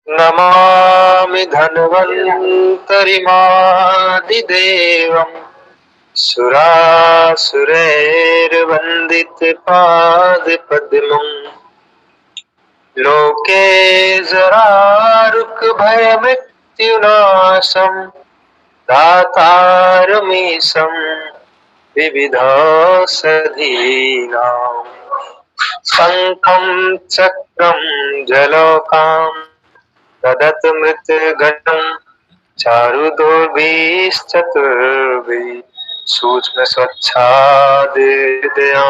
नमामि धन्वन्तरिमादिदेवम् सुरासुरैर्वन्दितपादपद्मम् लोके जरारुक्भयमृत्युनाशम् दातारमीशम् विविधौषधीनाम् शङ्खं चक्रं जलौकाम् तदतमृतघटं चारुदोर्भिश्चतुर्भिः सूक्ष्मस्वच्छादिदया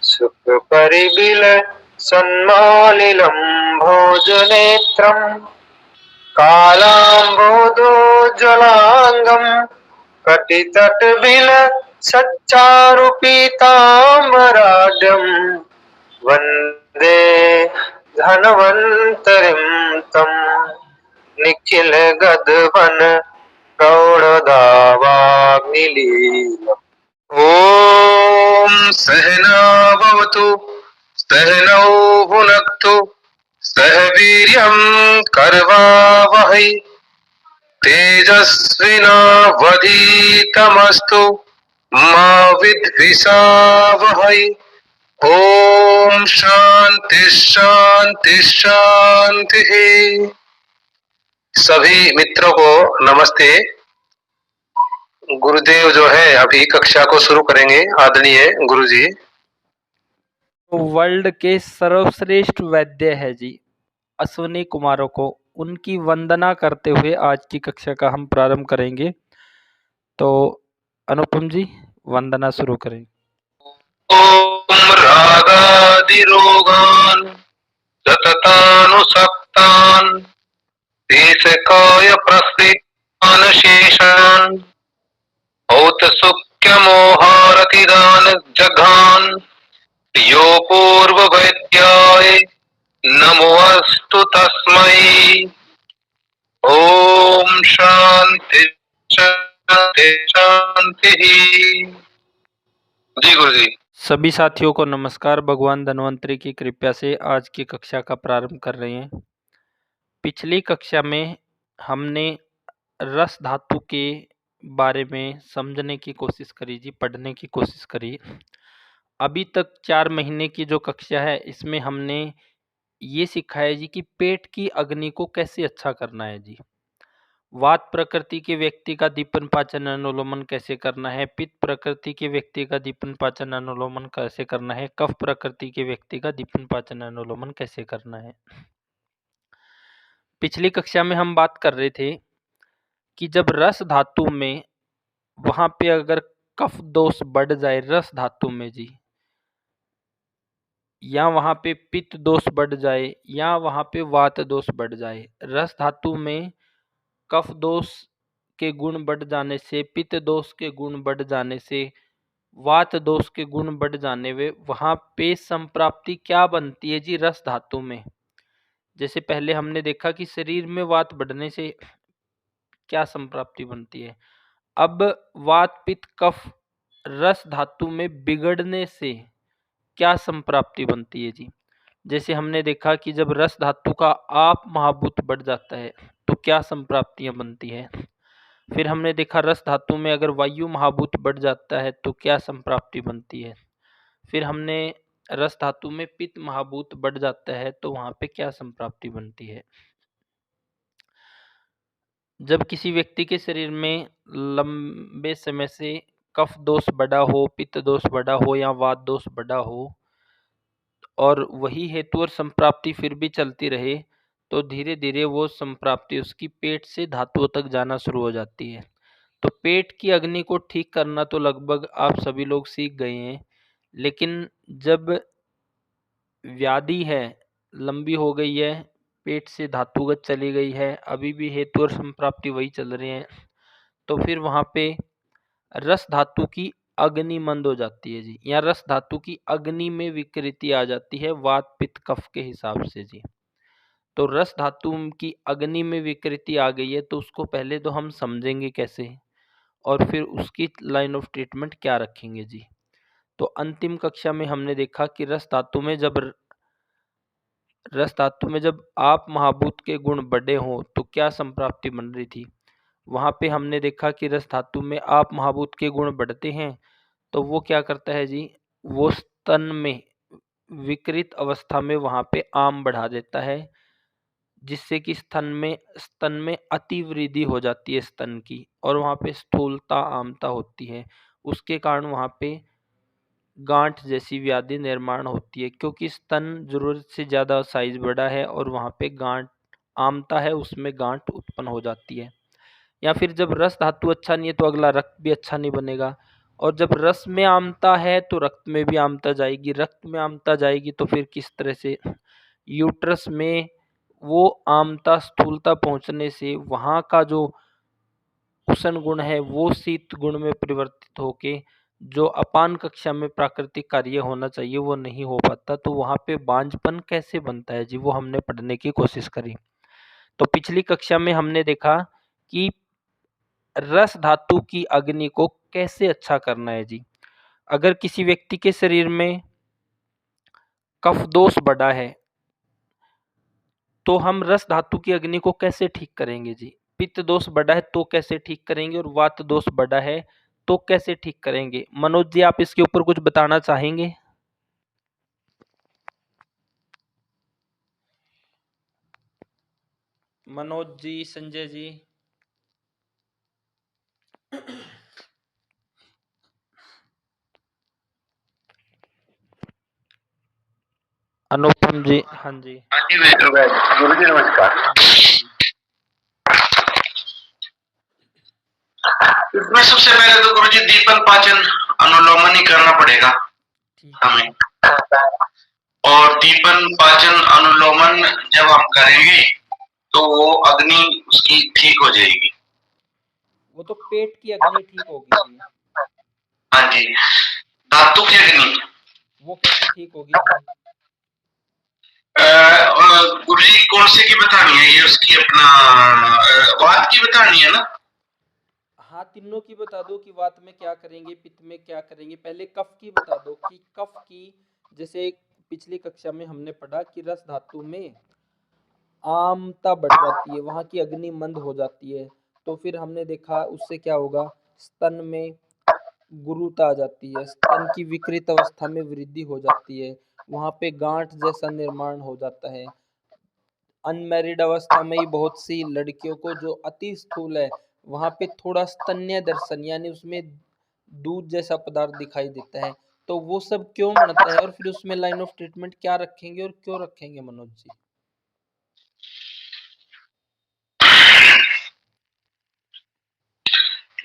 सुखपरिबिलसन्मालिलं भोजनेत्रम् कालाम्बोदोज्ज्वलाङ्गं कटितटविलसच्चारुपीताम्बराढ्यम् वन्दे धन्वन्तरिं तं निखिल गदवन् प्रौढदावाग्निलीलम्। ॐ सहना भवतु सहनौ भुनक्तु सह वीर्यं कर्वावहै तेजस्विनावधीतमस्तु मा विद्विषावहै। ओम शांति शांति शांति। सभी मित्रों को नमस्ते। गुरुदेव जो है अभी कक्षा को शुरू करेंगे। आदरणीय गुरुजी। वर्ल्ड के सर्वश्रेष्ठ वैद्य है जी अश्विनी कुमारों को उनकी वंदना करते हुए आज की कक्षा का हम प्रारंभ करेंगे। तो अनुपम जी वंदना शुरू करें। ओम रागादिरोगान् सततानुसक्तान् देशकाय प्रसृतान् शेषान् औतसुख्यमोहारतिदान जघान् यो पूर्ववैद्याय नमोऽस्तु तस्मै। ओम शांति शांति शांति। जी गुरु जी। सभी साथियों को नमस्कार। भगवान धन्वंतरी की कृपा से आज की कक्षा का प्रारंभ कर रहे हैं। पिछली कक्षा में हमने रस धातु के बारे में समझने की कोशिश करी जी, पढ़ने की कोशिश करी। अभी तक 4 महीने की जो कक्षा है इसमें हमने ये सिखाया जी कि पेट की अग्नि को कैसे अच्छा करना है जी। वात प्रकृति के व्यक्ति का दीपन पाचन अनुलोमन कैसे करना है, पित्त प्रकृति के व्यक्ति का दीपन पाचन अनुलोमन कैसे करना है, कफ प्रकृति के व्यक्ति का दीपन पाचन अनुलोमन कैसे करना है। पिछली कक्षा में हम बात कर रहे थे कि जब रस धातु में वहां पे अगर कफ दोष बढ़ जाए रस धातु में जी, या वहां पे पित्त दोष बढ़ जाए या वहां पे वात दोष बढ़ जाए, रस धातु में कफ दोष के गुण बढ़ जाने से, पित्त दोष के गुण बढ़ जाने से, वात दोष के गुण बढ़ जाने में वहां पे संप्राप्ति क्या बनती है जी रस धातु में। जैसे पहले हमने देखा कि शरीर में वात बढ़ने से क्या संप्राप्ति बनती है। अब वात पित्त कफ रस धातु में बिगड़ने से क्या संप्राप्ति बनती है जी। जैसे हमने देखा कि जब रस धातु का आप महाभूत बढ़ जाता है तो क्या संप्राप्तियां बनती है। फिर हमने देखा रस धातु में अगर वायु महाभूत बढ़ जाता है तो क्या संप्राप्ति बनती है। फिर हमने रस धातु में पित्त महाभूत बढ़ जाता है तो वहां पे क्या संप्राप्ति बनती है। जब किसी व्यक्ति के शरीर में लंबे समय से कफ दोष बढ़ा हो, पित्त दोष बढ़ा हो या वात दोष बढ़ा हो और वही हेतु और संप्राप्ति फिर भी चलती रहे तो धीरे धीरे वो संप्राप्ति उसकी पेट से धातुओं तक जाना शुरू हो जाती है। तो पेट की अग्नि को ठीक करना तो लगभग आप सभी लोग सीख गए हैं, लेकिन जब व्याधि है लंबी हो गई है, पेट से धातुगत चली गई है, अभी भी हेतु और संप्राप्ति वही चल रहे हैं, तो फिर वहां पे रस धातु की अग्नि मंद हो जाती है जी, या रस धातु की अग्नि में विकृति आ जाती है वात पित्त कफ के हिसाब से जी। तो रस धातु की अग्नि में विकृति आ गई है तो उसको पहले तो हम समझेंगे कैसे और फिर उसकी लाइन ऑफ ट्रीटमेंट क्या रखेंगे जी। तो अंतिम कक्षा में हमने देखा कि रस धातु में जब रस धातु में जब आप महाभूत के गुण बढ़े हों तो क्या संप्राप्ति बन रही थी? वहाँ पे हमने देखा कि रस धातु में आप महाभूत के गुण बढ़ते हैं तो वो क्या करता है जी, वो स्तन में विकृत अवस्था में वहाँ पे आम बढ़ा देता है, जिससे कि स्तन में अति वृद्धि हो जाती है स्तन की और वहाँ पे स्थूलता, आमता होती है। उसके कारण वहाँ पे गांठ जैसी व्याधि निर्माण होती है क्योंकि स्तन ज़रूरत से ज़्यादा साइज़ बड़ा है और वहाँ पे गांठ आमता है, उसमें गांठ उत्पन्न हो जाती है। या फिर जब रस धातु अच्छा नहीं है तो अगला रक्त भी अच्छा नहीं बनेगा और जब रस में आमता है तो रक्त में भी आमता जाएगी, रक्त में आमता जाएगी तो फिर किस तरह से यूट्रस में वो आमता स्थूलता पहुंचने से वहाँ का जो उष्ण गुण है वो शीत गुण में परिवर्तित होके जो अपान कक्षा में प्राकृतिक कार्य होना चाहिए वो नहीं हो पाता, तो वहाँ पे बांझपन कैसे बनता है जी, वो हमने पढ़ने की कोशिश करी। तो पिछली कक्षा में हमने देखा कि रस धातु की अग्नि को कैसे अच्छा करना है जी। अगर किसी व्यक्ति के शरीर में कफ दोष बढ़ा है तो हम रस धातु की अग्नि को कैसे ठीक करेंगे जी? पित्त दोष बढ़ा है तो कैसे ठीक करेंगे और वात दोष बढ़ा है तो कैसे ठीक करेंगे? मनोज जी आप इसके ऊपर कुछ बताना चाहेंगे? मनोज जी, संजय जी, अनुपम जी, हाँ जी, हाँ जी गुरु जी नमस्कार। हाँ जी, हाँ जी, इसमें सबसे पहले तो गुरु जी दीपन पाचन अनुलोमन ही करना पड़ेगा ठीक है, हमें। और दीपन पाचन अनुलोमन जब हम करेंगे तो वो अग्नि उसकी ठीक हो जाएगी। वो तो पेट की अग्नि ठीक होगी जी, हाँ जी, धातु की अग्नि वो कैसे ठीक होगी जी? गुरु जी कौन से की बतानी है ये, उसकी अपना वात की बतानी है ना? हाँ, तीनों की बता दो कि वात में क्या करेंगे, पित्त में क्या करेंगे। पहले कफ की बता दो कि कफ की, जैसे पिछली कक्षा में हमने पढ़ा कि रस धातु में आमता बढ़ जाती है, वहाँ की अग्नि मंद हो जाती है, तो फिर हमने देखा उससे क्या होगा, स्तन में गुरुता आ जाती है, स्तन की विकृत अवस्था में वृद्धि हो जाती है, वहाँ पे गांठ जैसा निर्माण हो जाता है। अनमैरिड अवस्था में ही बहुत सी लड़कियों को जो अति स्थूल है वहाँ पे थोड़ा स्तन्य दर्शन यानी उसमें दूध जैसा पदार्थ दिखाई देता है, तो वो सब क्यों बनता है और फिर उसमें लाइन ऑफ ट्रीटमेंट क्या रखेंगे और क्यों रखेंगे मनोज जी?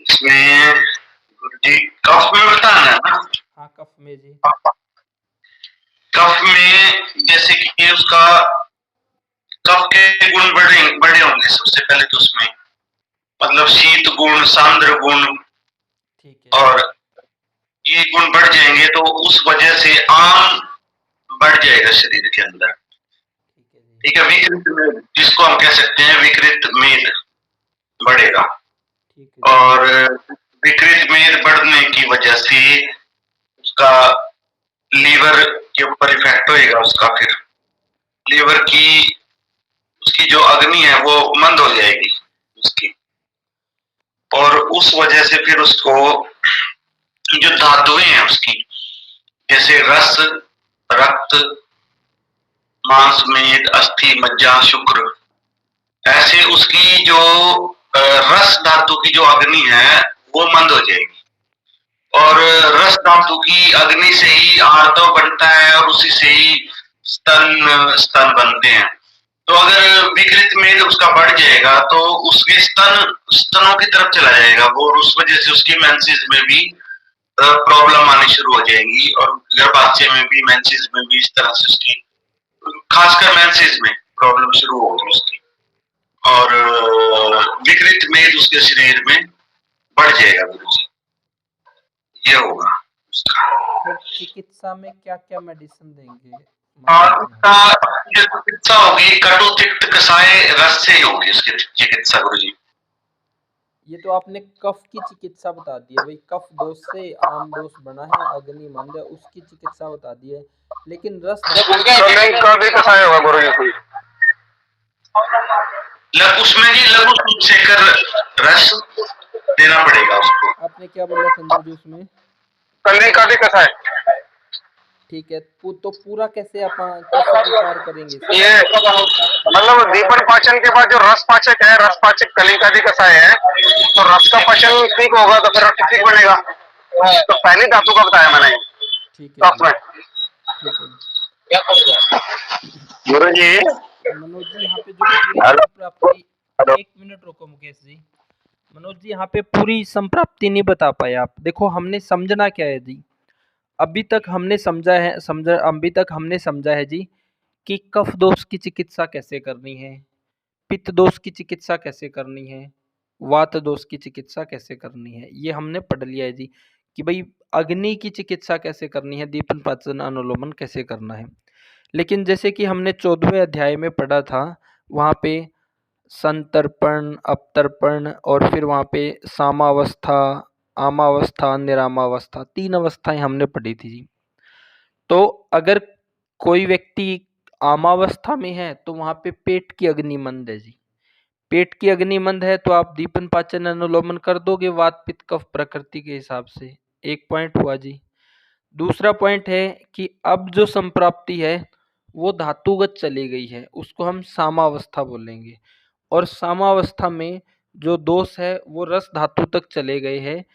इसमें गुरु जी कफ में बताना है ना? हाँ, कफ में जी। कफ में जैसे कि उसका कफ के गुण बड़े बड़े होंगे सबसे पहले तो उसमें, मतलब शीत गुण, सांद्र गुण, ठीक है, और ये गुण बढ़ जाएंगे तो उस वजह से आम बढ़ जाएगा शरीर के अंदर। ठीक है जी, ठीक है, विकृत मेद जिसको हम कह सकते हैं, विकृत मेद बढ़ेगा। ठीक है जी, और विकृत मेद बढ़ने की वजह से उसका लीवर के ऊपर इफेक्ट होएगा उसका, फिर लीवर की उसकी जो अग्नि है वो मंद हो जाएगी उसकी, और उस वजह से फिर उसको जो धातुएं हैं उसकी, जैसे रस, रक्त, मांस, मेद, अस्थि, मज्जा, शुक्र, ऐसे उसकी जो रस धातु की जो अग्नि है वो मंद हो जाएगी। और रस धातु की अग्नि से ही आर्तव बनता है और उसी से ही स्तन स्तन बनते हैं। तो अगर विकृत मेद उसका बढ़ जाएगा तो उसके स्तनों की तरफ चला जाएगा वो, और उस वजह से उसकी मेंसेस में भी प्रॉब्लम आनी शुरू हो जाएगी, और गर्भाशय में भी, मेंसेस में भी, इस तरह से उसकी खासकर मेंसेस में प्रॉब्लम शुरू होगी उसकी। और विकृत मेद उसके शरीर में बढ़ जाएगा गुरु जी, ये होगा उसका। फिर चिकित्सा में क्या क्या मेडिसिन देंगे और मनोज जी हम? उसका जो चिकित्सा होगी कटु तिक्त कषाय रस से ही होगी उसकी चिकित्सा गुरु जी। ये तो आपने कफ की चिकित्सा बता दी है भाई, कफ दोष से आम दोष बना है, अग्नि मंद है, उसकी चिकित्सा बता दी है। लेकिन रस धातु कलिंग का भी कसाय होगा गुरुजी कोई? उसमें जी लघु सूत सेकर रस देना पड़ेगा उसको। आपने क्या बोला संजय जी उसमें? कलिंग का भी कसाय। ठीक है, तो पूरा कैसे कैसे विचार करेंगे इसका? ये मतलब दीपन पाचन के बाद जो रस पाचक है, रस पाचक कलिंग का भी कसाय है, तो रस का पाचन ठीक होगा तो फिर रक्त ठीक बनेगा। तो पहली धातु का बताया मैंने ठीक है कफ में। ठीक है गुरु जी मनोज जी, यहाँ पे जो पूरी संप्राप्ति, एक मिनट रोको मुकेश जी। मनोज जी, यहाँ पे पूरी संप्राप्ति नहीं बता पाए आप। देखो, हमने समझना क्या है जी, अभी तक हमने समझा है जी कि कफ दोष की चिकित्सा कैसे करनी है, पित्त दोष की चिकित्सा कैसे करनी है, वात दोष की चिकित्सा कैसे करनी है, ये हमने पढ़ लिया है जी। कि भाई अग्नि की चिकित्सा कैसे करनी है, दीपन पाचन अनुलोमन कैसे करना है। लेकिन जैसे कि हमने 14वें अध्याय में पढ़ा था, वहाँ पे संतर्पण, अपतर्पण और फिर वहाँ पे सामावस्था, आमावस्था, निरामावस्था, 3 अवस्थाएं हमने पढ़ी थी जी। तो अगर कोई व्यक्ति आमावस्था में है तो वहाँ पे पेट की अग्नि मंद है जी। पेट की अग्नि मंद है तो आप दीपन पाचन अनुलोमन कर दोगे वात पित्त कफ प्रकृति के हिसाब से। एक पॉइंट हुआ जी। दूसरा पॉइंट है कि अब जो संप्राप्ति है वो धातुगत चली गई है, उसको हम सामावस्था बोलेंगे। और सामावस्था में जो दोष है वो रस धातु तक चले गए हैं।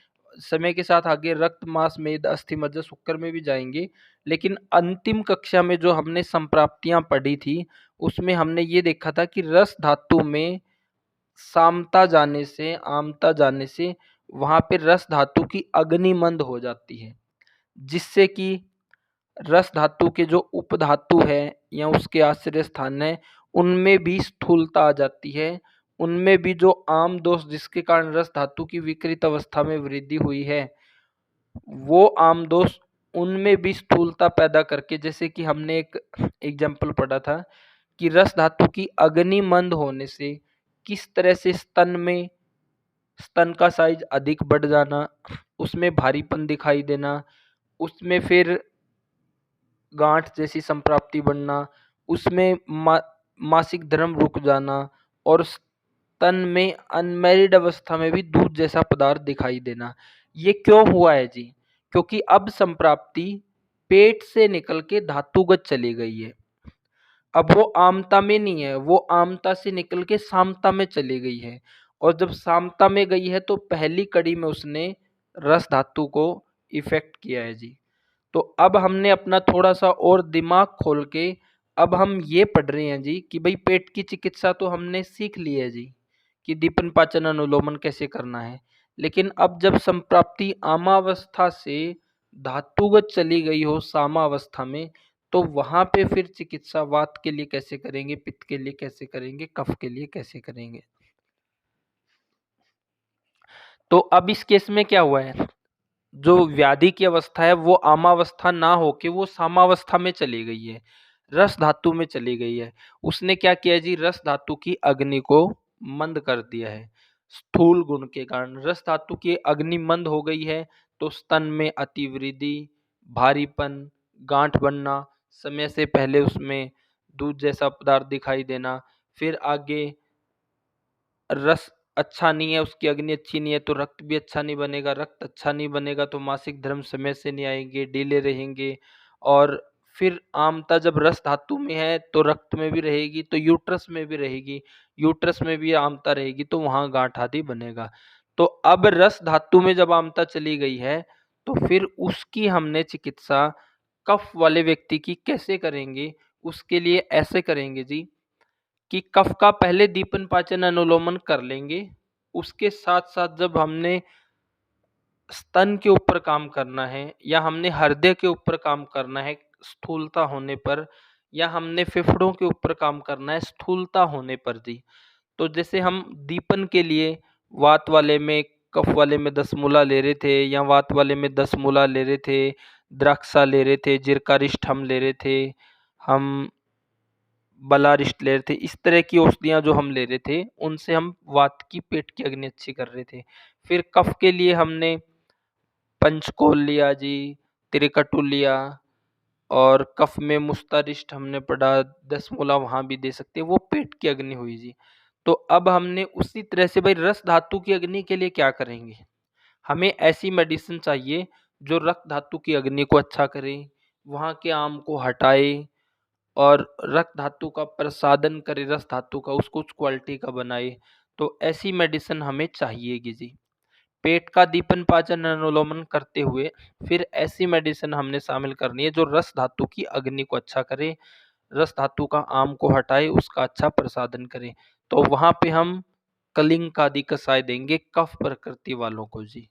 समय के साथ आगे रक्त, मांस, मेद, अस्थि, मज्जा, शुक्र में भी जाएंगे। लेकिन अंतिम कक्षा में जो हमने संप्राप्तियां पढ़ी थी उसमें हमने ये देखा था कि रस धातु में सामता जाने से, आमता जाने से वहां पे रस धातु की अग्नि मंद हो जाती है, जिससे कि रस धातु के जो उपधातु है या उसके आश्रय स्थान है उनमें भी स्थूलता आ जाती है। उनमें भी जो आम दोष जिसके कारण रस धातु की विकृत अवस्था में वृद्धि हुई है, वो आम दोष उनमें भी स्थूलता पैदा करके, जैसे कि हमने एक एग्जाम्पल पढ़ा था कि रस धातु की अग्नि मंद होने से किस तरह से स्तन का साइज अधिक बढ़ जाना, उसमें भारीपन दिखाई देना, उसमें फिर गांठ जैसी संप्राप्ति बनना, उसमें मासिक धर्म रुक जाना और स्तन में अनमैरिड अवस्था में भी दूध जैसा पदार्थ दिखाई देना। ये क्यों हुआ है जी? क्योंकि अब संप्राप्ति पेट से निकल के धातुगत चली गई है। अब वो आमता में नहीं है, वो आमता से निकल के सामता में चली गई है। और जब सामता में गई है तो पहली कड़ी में उसने रस धातु को इफेक्ट किया है जी। तो अब हमने अपना थोड़ा सा और दिमाग खोल के अब हम ये पढ़ रहे हैं जी कि भाई पेट की चिकित्सा तो हमने सीख ली है जी कि दीपन पाचन अनुलोमन कैसे करना है। लेकिन अब जब संप्राप्ति आमावस्था से धातुगत चली गई हो सामावस्था में, तो वहां पे फिर चिकित्सा वात के लिए कैसे करेंगे, पित्त के लिए कैसे करेंगे, कफ के लिए कैसे करेंगे। तो अब इस केस में क्या हुआ है, जो व्याधि की अवस्था है वो आमावस्था ना होके वो सामावस्था में चली गई है, रस धातु में चली गई है। उसने क्या किया जी, रस धातु की अग्नि को मंद कर दिया है। स्थूल गुण के कारण रस धातु की अग्नि मंद हो गई है तो स्तन में अतिवृद्धि, भारीपन, गांठ बनना, समय से पहले उसमें दूध जैसा पदार्थ दिखाई देना, फिर आगे रस अच्छा नहीं है, उसकी अग्नि अच्छी नहीं है तो रक्त भी अच्छा नहीं बनेगा, रक्त अच्छा नहीं बनेगा तो मासिक धर्म समय से नहीं आएंगे, डिले रहेंगे। और फिर आमता जब रस धातु में है तो रक्त में भी रहेगी तो यूट्रस में भी रहेगी, यूट्रस में भी आमता रहेगी तो वहां गांठ आदि बनेगा। तो अब रस धातु में जब आमता चली गई है तो फिर उसकी हमने चिकित्सा कफ वाले व्यक्ति की कैसे करेंगे, उसके लिए ऐसे करेंगे जी कि कफ का पहले दीपन पाचन अनुलोमन कर लेंगे। उसके साथ साथ जब हमने स्तन के ऊपर काम करना है या हमने हृदय के ऊपर काम करना है स्थूलता होने पर, या हमने फेफड़ों के ऊपर काम करना है स्थूलता होने पर जी, तो जैसे हम दीपन के लिए वात वाले में, कफ वाले में 10 मूला ले रहे थे या वात वाले में 10 मूला ले रहे थे, द्राक्षा ले रहे थे, जिरकारिष्ठम ले रहे थे, हम बलारिष्ट ले रहे थे, इस तरह की औषधियाँ जो हम ले रहे थे, उनसे हम वात की, पेट की अग्नि अच्छी कर रहे थे। फिर कफ के लिए हमने पंचकोल लिया जी, त्रिकटु लिया, और कफ में मुस्तारिष्ट हमने पढ़ा, 10 मूला वहाँ भी दे सकते हैं, वो पेट की अग्नि हुई जी। तो अब हमने उसी तरह से भाई रस धातु की अग्नि के लिए क्या करेंगे? हमें ऐसी मेडिसिन चाहिए जो रक्त धातु की अग्नि को अच्छा करे, वहाँ के आम को हटाए और रक्त धातु का प्रसादन करे, रस धातु का, उसको उस क्वालिटी का बनाए। तो ऐसी मेडिसिन हमें चाहिएगी जी। पेट का दीपन पाचन अनुलोमन करते हुए फिर ऐसी मेडिसिन हमने शामिल करनी है जो रस धातु की अग्नि को अच्छा करे, रस धातु का आम को हटाए, उसका अच्छा प्रसादन करे। तो वहाँ पे हम कलिंग आदि कसाय देंगे कफ प्रकृति वालों को जी,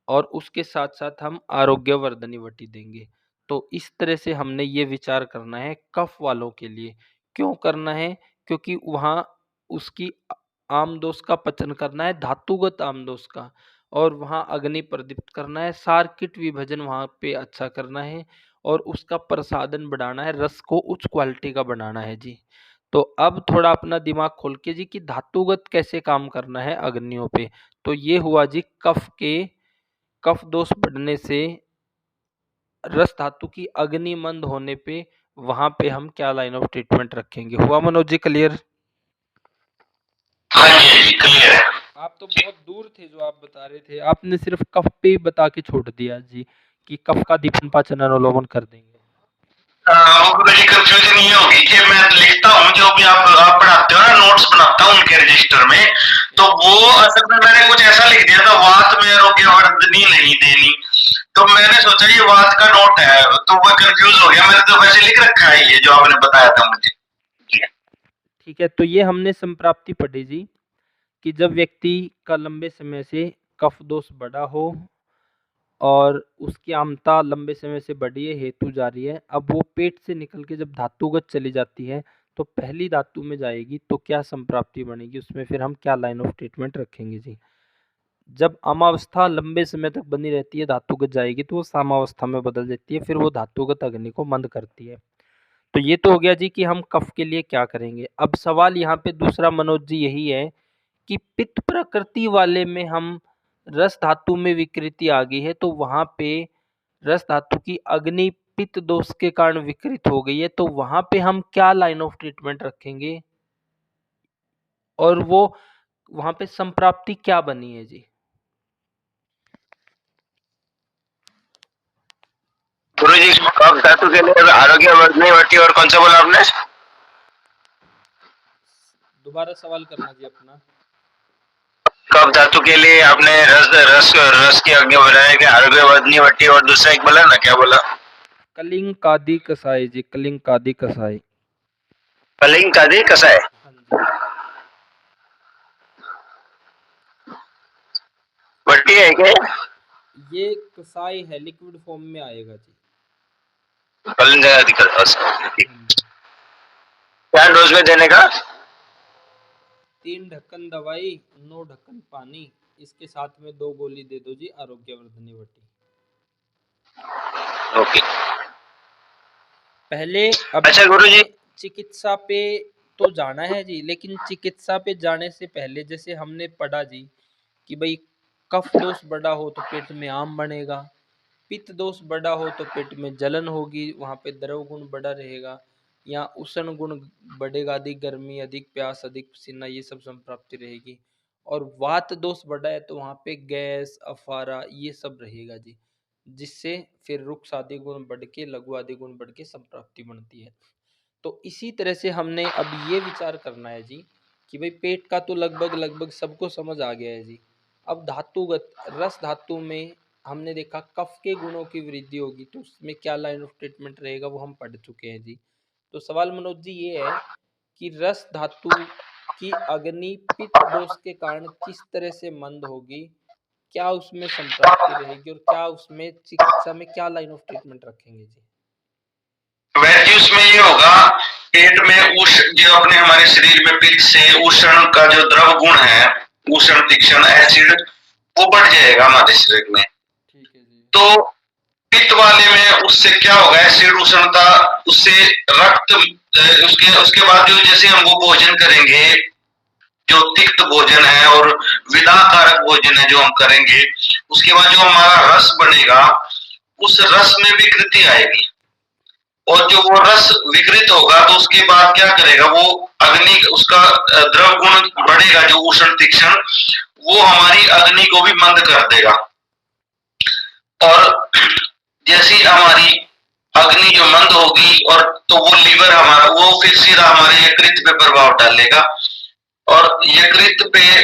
और उसके साथ-साथ हम आरोग्यवर्धनी वटी देंगे। तो इस तरह से हमने ये विचार करना है कफ वालों के लिए। क्यों करना है? क्योंकि वहाँ उसकी आमदोष का पचन करना है, धातुगत आमदोष का, और वहाँ अग्नि प्रदीप्त करना है, सार्किट विभजन वहाँ पे अच्छा करना है और उसका प्रसादन बढ़ाना है, रस को उच्च क्वालिटी का बनाना है जी। तो अब थोड़ा अपना दिमाग खोल के जी कि धातुगत कैसे काम करना है अग्नियों पे। तो ये हुआ जी कफ दोष बढ़ने से रस धातु की अग्नि मंद होने पे वहां पे हम क्या लाइन ऑफ ट्रीटमेंट रखेंगे। हुआ मनोज जी क्लियर? हाँ जी क्लियर है। आप तो बहुत दूर थे जो आप बता रहे थे, आपने सिर्फ कफ पे ही बता के छोड़ दिया जी कि कफ का दीपन पाचन अनुलोमन कर देंगे। वो गुरुजी कंफ्यूजन ये होगी कि मैं लिखता हूँ जो भी आप पढ़ाते हो ना, नोट्स बनाता हूँ उनके रजिस्टर में, तो वो असल में मैंने कुछ ऐसा लिख दिया था, वात में आरोग्यवर्धनी नहीं देनी, तो मैंने सोचा ये वात का नोट है, तो वो कंफ्यूज हो गया। मैंने तो वैसे लिख रखा है ये जो आपने बताया था मुझे। ठीक है, तो ये हमने संप्राप्ति पढ़ी जी कि जब व्यक्ति का लंबे समय से कफ दोष बढ़ा हो और उसकी आमता लंबे समय से बढ़ी है, हेतु जारी है, अब वो पेट से निकल के जब धातुगत चली जाती है तो पहली धातु में जाएगी तो क्या संप्राप्ति बनेगी, उसमें फिर हम क्या लाइन ऑफ ट्रीटमेंट रखेंगे जी। जब अमावस्था लंबे समय तक बनी रहती है, धातुगत जाएगी तो वो सामावस्था में बदल जाती है, फिर वो धातुगत अग्नि को मंद करती है। तो ये तो हो गया जी कि हम कफ के लिए क्या करेंगे। अब सवाल यहाँ पे दूसरा मनोज जी यही है कि पित्त प्रकृति वाले में हम रस धातु में विकृति आ गई है, तो वहां पे रस धातु की अग्नि पित्त दोष के कारण विकृत हो गई है, तो वहां पे हम क्या लाइन ऑफ ट्रीटमेंट रखेंगे और वो वहां पे संप्राप्ति क्या बनी है जी। गुरुजी कफ धातु के लिए आरोग्यवर्धनी वटी और कौन सा बोला आपने? दोबारा सवाल करना जी अपना। कफ धातु के लिए आपने रस की अग्नि बनाया कि आरोग्यवर्धनी वटी, और दूसरा एक बोला ना, क्या बोला? कलिंग कादी कसाई जी, कलिंग कादी कसाई। कलिंग कादी कसाय। हाँ जी। वटी है क्या? ये कसाई है, लिक्विड फॉर्म में आएगा जी। कलिंग कादी कसाय। क्या डोज में देने का? 3 ढक्कन दवाई, 9 ढक्कन पानी, इसके साथ में 2 गोली दे दो जी आरोग्यवर्धनी वटी। ओके। पहले अच्छा गुरुजी, चिकित्सा पे तो जाना है जी, लेकिन चिकित्सा पे जाने से पहले जैसे हमने पढ़ा जी कि भाई कफ दोष बढ़ा हो तो पेट में आम बनेगा, पित्त दोष बढ़ा हो तो पेट में जलन होगी, वहाँ पे द्रव गुण बढ़ा रहेगा, या उष्ण गुण बढ़ेगा, अधिक गर्मी, अधिक प्यास, अधिक पसीना, ये सब संप्राप्ति रहेगी। और वात दोष बढ़ा है तो वहाँ पे गैस, अफारा, ये सब रहेगा जी, जिससे फिर रुक्ष आदि गुण बढ़ के, लघु आदि गुण बढ़ के संप्राप्ति बनती है। तो इसी तरह से हमने अब ये विचार करना है जी कि भाई पेट का तो लगभग सबको समझ आ गया है जी। अब धातुगत रस धातु में हमने देखा कफ के गुणों की वृद्धि होगी तो उसमें क्या लाइन ऑफ ट्रीटमेंट रहेगा वो हम पढ़ चुके हैं जी। तो सवाल मनोज जी ये है कि रस धातु की अग्नि पित्त दोष के कारण किस तरह से मंद होगी, क्या उसमें संप्राप्ति रहेगी और क्या उसमें चिकित्सा में क्या लाइन ऑफ ट्रीटमेंट रखेंगे जी। वैसे उसमें ये होगा, पेट में जो अपने हमारे शरीर में पित्त से उष्ण का जो द्रव गुण है, उष्ण तीक्ष्ण एसिड, वो बढ़ जाएगा हमारे शरीर में। ठीक है जी। तो पित्त वाले में उससे क्या होगा, एसिड उष्णता, उससे रक्त उसके उसके बाद जो जैसे हम वो भोजन करेंगे, जो तिक्त भोजन है और विदाकारक भोजन है जो हम करेंगे, उसके बाद जो हमारा रस बनेगा, उस रस में विकृति आएगी। और जो वो रस विकृत होगा तो उसके बाद क्या करेगा वो, अग्नि उसका द्रव गुण बढ़ेगा, जो उष्ण तीक्ष्ण, वो हमारी अग्नि को भी मंद कर देगा। और जैसी हमारी अग्नि जो मंद होगी, और तो वो लीवर हमारा वो फिर सीधा हमारे यकृत पे प्रभाव डालेगा, और यकृत पे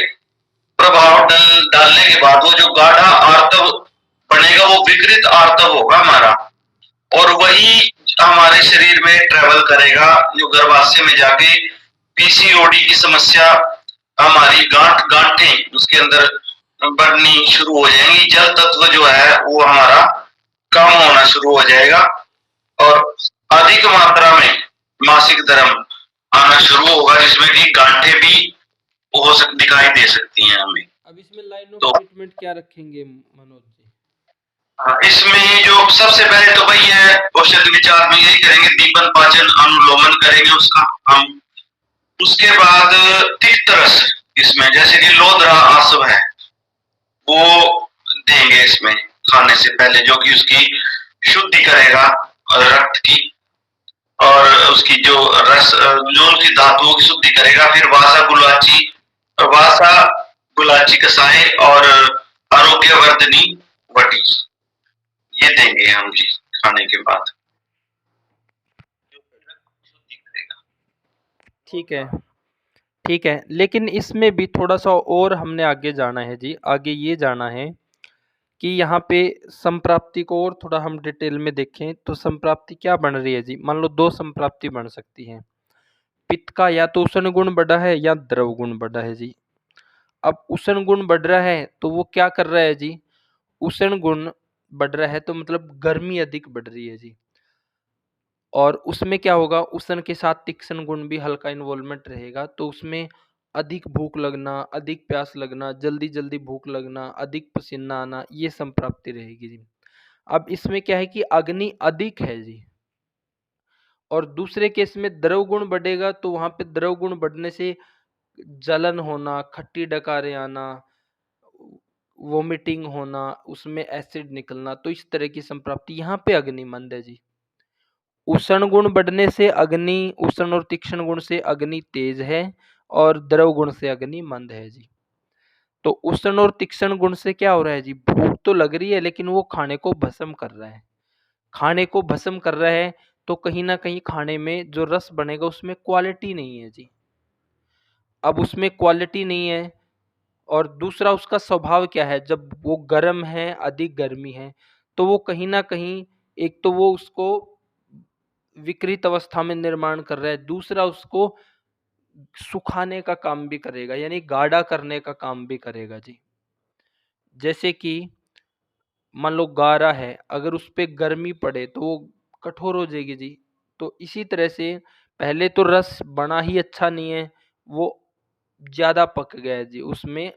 प्रभाव डालने के बाद वो जो गाढ़ा आर्तव बनेगा वो विकृत आर्तव होगा हमारा, और वही हमारे शरीर में ट्रेवल करेगा, जो गर्भाशय में जाके पीसीओडी की समस्या, हमारी गांठें उसके अंदर बढ़नी शुरू हो जाएंगी, जल तत्व जो है वो हमारा कम होना शुरू हो जाएगा, और अधिक मात्रा में मासिक धर्म आना शुरू होगा, जिसमें कि गांठें भी दिखाई दे सकती हैं हमें। अब इसमें लाइन ऑफ तो ट्रीटमेंट क्या रखेंगे मनोज जी? इसमें जो सबसे पहले तो वही है, औषध विचार में यही करेंगे, दीपन पाचन अनुलोमन करेंगे उसका हम। उसके बाद तिक्त रस, इसमें जैसे कि लोदरा आसव है वो देंगे इसमें खाने से पहले, जो कि उसकी शुद्धि करेगा रक्त की, और उसकी जो रस जो उनकी धातुओं की शुद्धि करेगा। फिर वासा गुलाची कसाय और आरोग्यवर्धनी वटी, ये देंगे हम जी खाने के बाद। ठीक है, ठीक है, लेकिन इसमें भी थोड़ा सा और हमने आगे जाना है जी। आगे ये जाना है कि यहाँ पे संप्राप्ति को और थोड़ा हम डिटेल में देखें तो संप्राप्ति क्या बन रही है जी। मान लो दो संप्राप्ति बन सकती है, पित्त का या तो उष्ण गुण बढ़ा है या द्रव गुण बढ़ा है जी। अब उष्ण गुण बढ़ रहा है तो वो क्या कर रहा है जी, उष्ण गुण बढ़ रहा है तो मतलब गर्मी अधिक बढ़ रही है जी, और उसमें क्या होगा, उष्ण के साथ तीक्ष्ण गुण भी हल्का इन्वॉल्वमेंट रहेगा, तो उसमें अधिक भूख लगना, अधिक प्यास लगना, जल्दी जल्दी भूख लगना, अधिक पसीना आना, ये संप्राप्ति रहेगी जी। अब इसमें क्या है कि अग्नि अधिक है जी, और दूसरे केस में द्रव गुण बढ़ेगा तो वहां पे द्रव गुण बढ़ने से जलन होना, खट्टी डकारें आना, वोमिटिंग होना, उसमें एसिड निकलना, तो इस तरह की संप्राप्ति यहाँ पे अग्नि मंद है जी। उष्ण गुण बढ़ने से अग्नि, उष्ण और तीक्ष्ण गुण से अग्नि तेज है, और द्रव गुण से अग्नि मंद है जी। तो उष्ण और तीक्ष्ण गुण से क्या हो रहा है जी, भूख तो लग रही है लेकिन वो खाने को भस्म कर रहा है, खाने को भस्म कर रहा है, तो कहीं ना कहीं खाने में जो रस बनेगा उसमें क्वालिटी नहीं है जी। अब उसमें क्वालिटी नहीं है, और दूसरा उसका स्वभाव क्या है, जब वो गर्म है, अधिक गर्मी है, तो वो कहीं ना कहीं, एक तो वो उसको विकृत अवस्था में निर्माण कर रहा है, दूसरा उसको सुखाने का काम भी करेगा, यानी गाढ़ा करने का काम भी करेगा जी। जैसे कि मान लो गारा है, अगर उस पे गर्मी पड़े तो वो कठोर हो जाएगी जी। तो इसी तरह से पहले तो रस बना ही अच्छा नहीं है, वो ज्यादा पक गया है जी, उसमें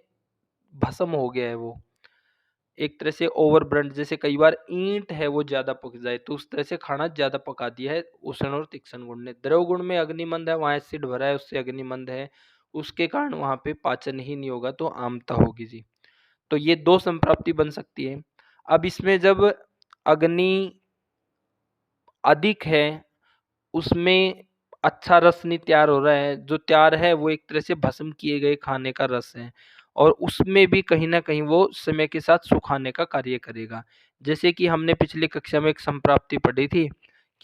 भस्म हो गया है वो, एक तरह से ओवर ब्रंट, जैसे कई बार ईंट है वो ज्यादा पक जाए, तो उस तरह से खाना ज्यादा पका दिया है उष्ण और तीक्ष्ण गुण ने। द्रव गुण में अग्निमंद है, वहां एसिड भरा है, उससे अग्निमंद है, उसके कारण वहां पे पाचन ही नहीं होगा, तो आमता होगी जी। तो ये दो संप्राप्ति बन सकती है। अब इसमें जब अग्नि अधिक है, उसमें अच्छा रस नहीं तैयार हो रहा है, जो तैयार है वो एक तरह से भस्म किए गए खाने का रस है, और उसमें भी कहीं ना कहीं वो समय के साथ सुखाने का कार्य करेगा। जैसे कि हमने पिछली कक्षा में एक संप्राप्ति पढ़ी थी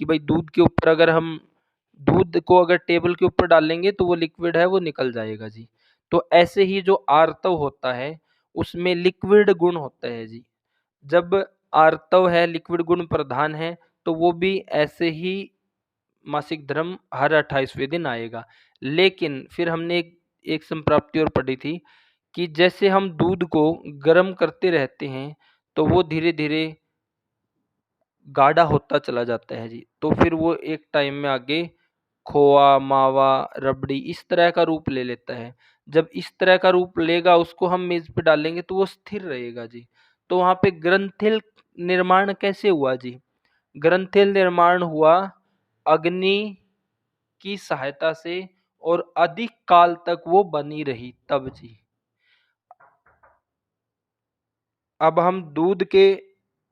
कि भाई दूध के ऊपर अगर हम दूध को अगर टेबल के ऊपर डालेंगे तो वो लिक्विड है वो निकल जाएगा जी। तो ऐसे ही जो आर्तव होता है उसमें लिक्विड गुण होता है जी। जब आर्तव है, लिक्विड गुण प्रधान है, तो वो भी ऐसे ही मासिक धर्म हर 28वें दिन आएगा। लेकिन फिर हमने एक संप्राप्ति और पढ़ी थी कि जैसे हम दूध को गर्म करते रहते हैं तो वो धीरे धीरे गाढ़ा होता चला जाता है जी। तो फिर वो एक टाइम में आगे खोआ, मावा, रबड़ी इस तरह का रूप ले लेता है। जब इस तरह का रूप लेगा उसको हम मेज पे डालेंगे तो वो स्थिर रहेगा जी। तो वहां पे ग्रंथिल निर्माण कैसे हुआ जी? ग्रंथिल निर्माण हुआ अग्नि की सहायता से और अधिक काल तक वो बनी रही तब जी। अब हम दूध के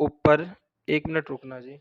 ऊपर 1 मिनट रुकना जी।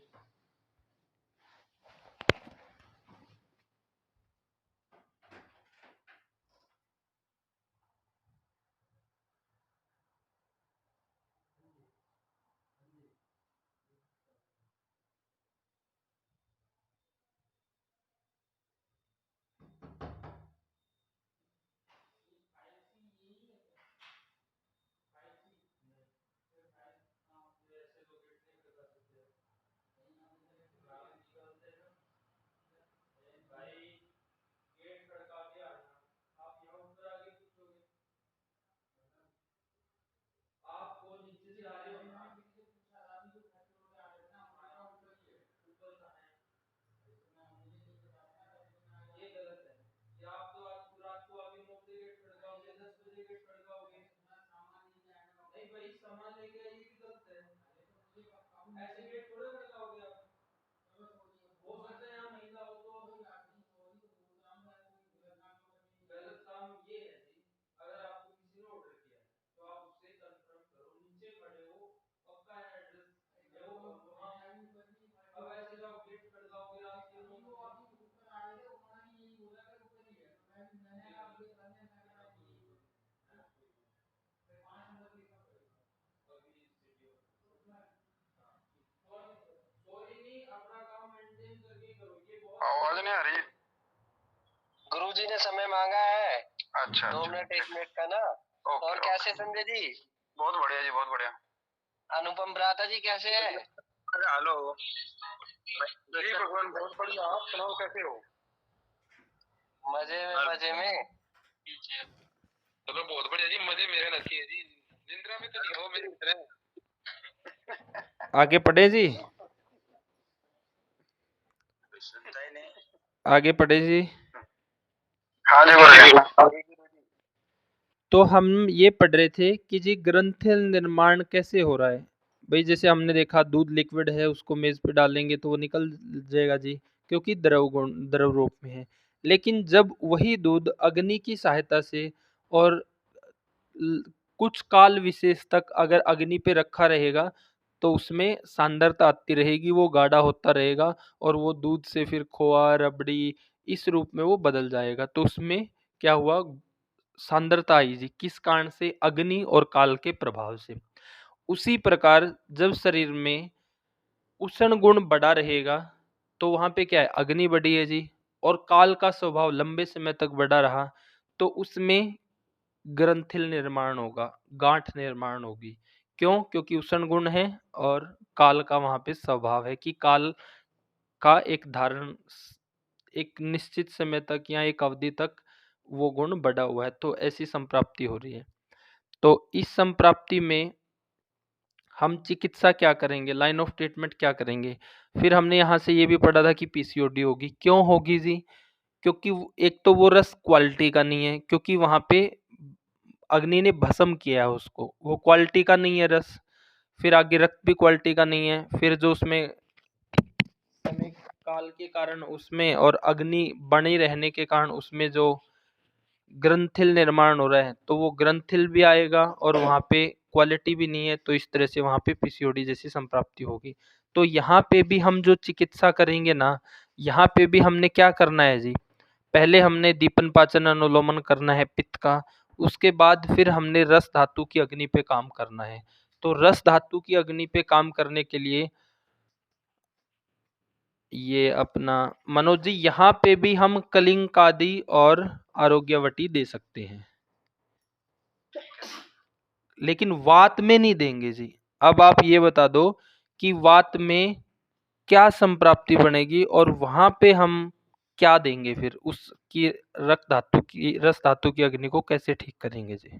आवाज नहीं आ रही। गुरुजी ने समय मांगा है। अच्छा 2 मिनट 1 मिनट का ना। ओके, और ओके। कैसे संजय जी? बहुत बढ़िया जी, बहुत बढ़िया। अनुपम भ्राता जी कैसे है? अरे हेलो जी, भगवान बहुत बढ़िया। आप सुनाओ कैसे हो? मजे में मजे में। तो बहुत बढ़िया जी, मजे मेरे नसीब है जी। निंद्रा में तो नहीं हो मेरी तरह। आगे पढ़े जी। सुनता ही नहीं। आगे पढ़े जी। हाँ जी बोलिए। तो हम ये पढ़ रहे थे कि जी ग्रंथिल निर्माण कैसे हो रहा है। भाई जैसे हमने देखा दूध लिक्विड है, उसको मेज पे डालेंगे तो वो निकल जाएगा जी, क्योंकि द्रव रूप में है। लेकिन जब वही दूध अग्नि की सहायता से और कुछ काल विशेष तक अगर अग्नि पे रखा रहेगा तो उसमें सांद्रता आती रहेगी, वो गाढ़ा होता रहेगा और वो दूध से फिर खोआ, रबड़ी इस रूप में वो बदल जाएगा। तो उसमें क्या हुआ, सांद्रता आई जी। किस कारण से? अग्नि और काल के प्रभाव से। उसी प्रकार जब शरीर में उष्ण गुण बढ़ा रहेगा तो वहां पे क्या है, अग्नि बढ़ी है जी, और काल का स्वभाव लंबे समय तक बढ़ा रहा तो उसमें ग्रंथिल निर्माण होगा, गांठ निर्माण होगी। क्यों? क्योंकि उष्ण गुण है और काल का वहां पे स्वभाव है कि काल का एक धारण एक निश्चित समय तक या एक अवधि तक वो गुण बढ़ा हुआ है, तो ऐसी संप्राप्ति हो रही है। तो इस संप्राप्ति में हम चिकित्सा क्या करेंगे, लाइन ऑफ ट्रीटमेंट क्या करेंगे? फिर हमने यहाँ से ये भी पढ़ा था कि पीसीओडी होगी। क्यों होगी जी? क्योंकि एक तो वो रस क्वालिटी का नहीं है, क्योंकि वहां पे अग्नि ने भस्म किया है उसको, वो क्वालिटी का नहीं है रस। फिर आगे रक्त भी क्वालिटी का नहीं है। फिर जो उसमें समय काल के कारण उसमें और अग्नि बने रहने के कारण उसमें जो ग्रंथिल निर्माण हो रहा है तो वो ग्रंथिल भी आएगा और वहां पे क्वालिटी भी नहीं है, तो इस तरह से वहां पे पीसीओडी जैसी संप्राप्ति होगी। तो यहाँ पे भी हम जो चिकित्सा करेंगे ना, यहाँ पे भी हमने क्या करना है जी, पहले हमने दीपन पाचन अनुलोमन करना है पित्त का, उसके बाद फिर हमने रस धातु की अग्नि पे काम करना है। तो रस धातु की अग्नि पे काम करने के लिए ये अपना मनोज जी, यहाँ पे भी हम कलिंकादि और आरोग्यवटी दे सकते हैं, लेकिन वात में नहीं देंगे जी। अब आप ये बता दो कि वात में क्या संप्राप्ति बनेगी और वहां पे हम क्या देंगे, फिर उसकी रस धातु की अग्नि को कैसे ठीक करेंगे जी?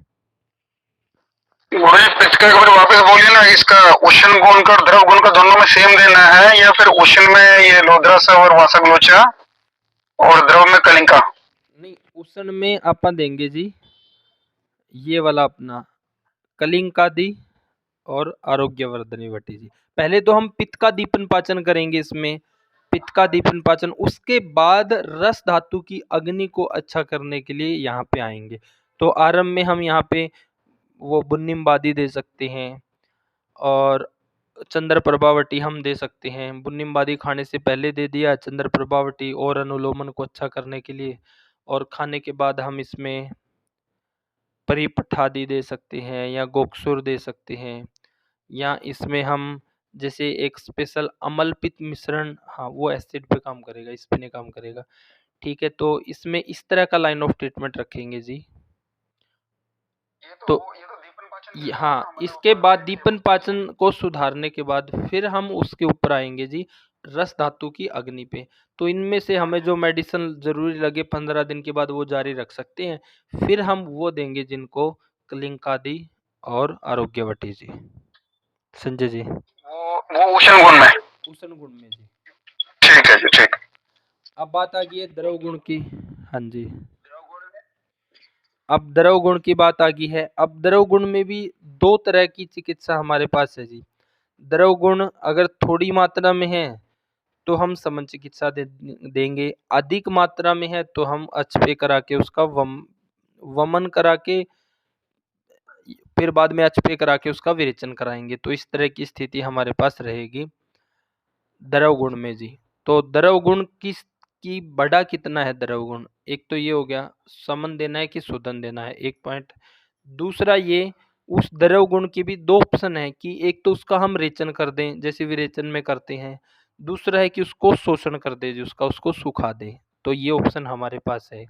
मुझे इसका एक बार वापस बोलिए ना। इसका उष्ण गुण का और द्रव गुण का दोनों में सेम देना है या फिर उष्ण में ये लोद्रस और वासगलोचा और द्रव में कलिंका? नहीं, उष्ण में अपन देंगे जी ये वाला अपना कलिंकादि और आरोग्यवर्धनी वटी जी। पहले तो हम पित्त का दीपन पाचन करेंगे इसमें, पित्त का दीपन पाचन, उसके बाद रस धातु की अग्नि को अच्छा करने के लिए यहाँ पे आएंगे। तो आरंभ में हम यहाँ पे वो बुन्निमबादी दे सकते हैं और चंद्र प्रभावटी हम दे सकते हैं। बुन्निमबादी खाने से पहले दे दिया, चंद्र प्रभावटी और अनुलोमन को अच्छा करने के लिए, और खाने के बाद हम इसमें परिपठादी दे सकते हैं या गोक्षुर दे सकते हैं, या इसमें हम जैसे एक स्पेशल अमलपित मिश्रण, हाँ वो एसिड पे काम करेगा, इस पे नहीं काम करेगा। ठीक है, तो इसमें इस तरह का लाइन ऑफ ट्रीटमेंट रखेंगे जी। तो ये तो दीपन पाचन हाँ, इसके बाद दीपन पाचन को सुधारने के बाद फिर हम उसके ऊपर आएंगे जी रस धातु की अग्नि पे। तो इनमें से हमें जो मेडिसिन जरूरी लगे 15 दिन के बाद वो जारी रख सकते हैं। फिर हम वो देंगे जिनको कलिंकादी और आरोग्यवटी जी। संजय जी। वो उष्ण गुण में। उष्ण गुण में जी। ठीक है जी, ठीक। अब बात आ गई है द्रव गुण की। हाँ जी, अब द्रव गुण की बात आ गई है। अब द्रव गुण में भी दो तरह की चिकित्सा हमारे पास है जी। द्रव गुण अगर थोड़ी मात्रा में है तो हम समन चिकित्सा देंगे, अधिक मात्रा में है तो हम अचपे करा के उसका वमन करा के फिर बाद में अचपे करा के उसका विरेचन कराएंगे। तो इस तरह की स्थिति हमारे पास रहेगी द्रव गुण में जी। तो द्रव गुण की बड़ा कितना है द्रव गुण, एक तो ये हो गया समन देना है कि शोधन देना है, एक पॉइंट। दूसरा ये उस द्रव गुण की भी दो ऑप्शन है कि एक तो उसका हम रेचन कर दें जैसे विरेचन में करते हैं, दूसरा है कि उसको शोषण कर दे जी, उसको सुखा दे। तो ये ऑप्शन हमारे पास है।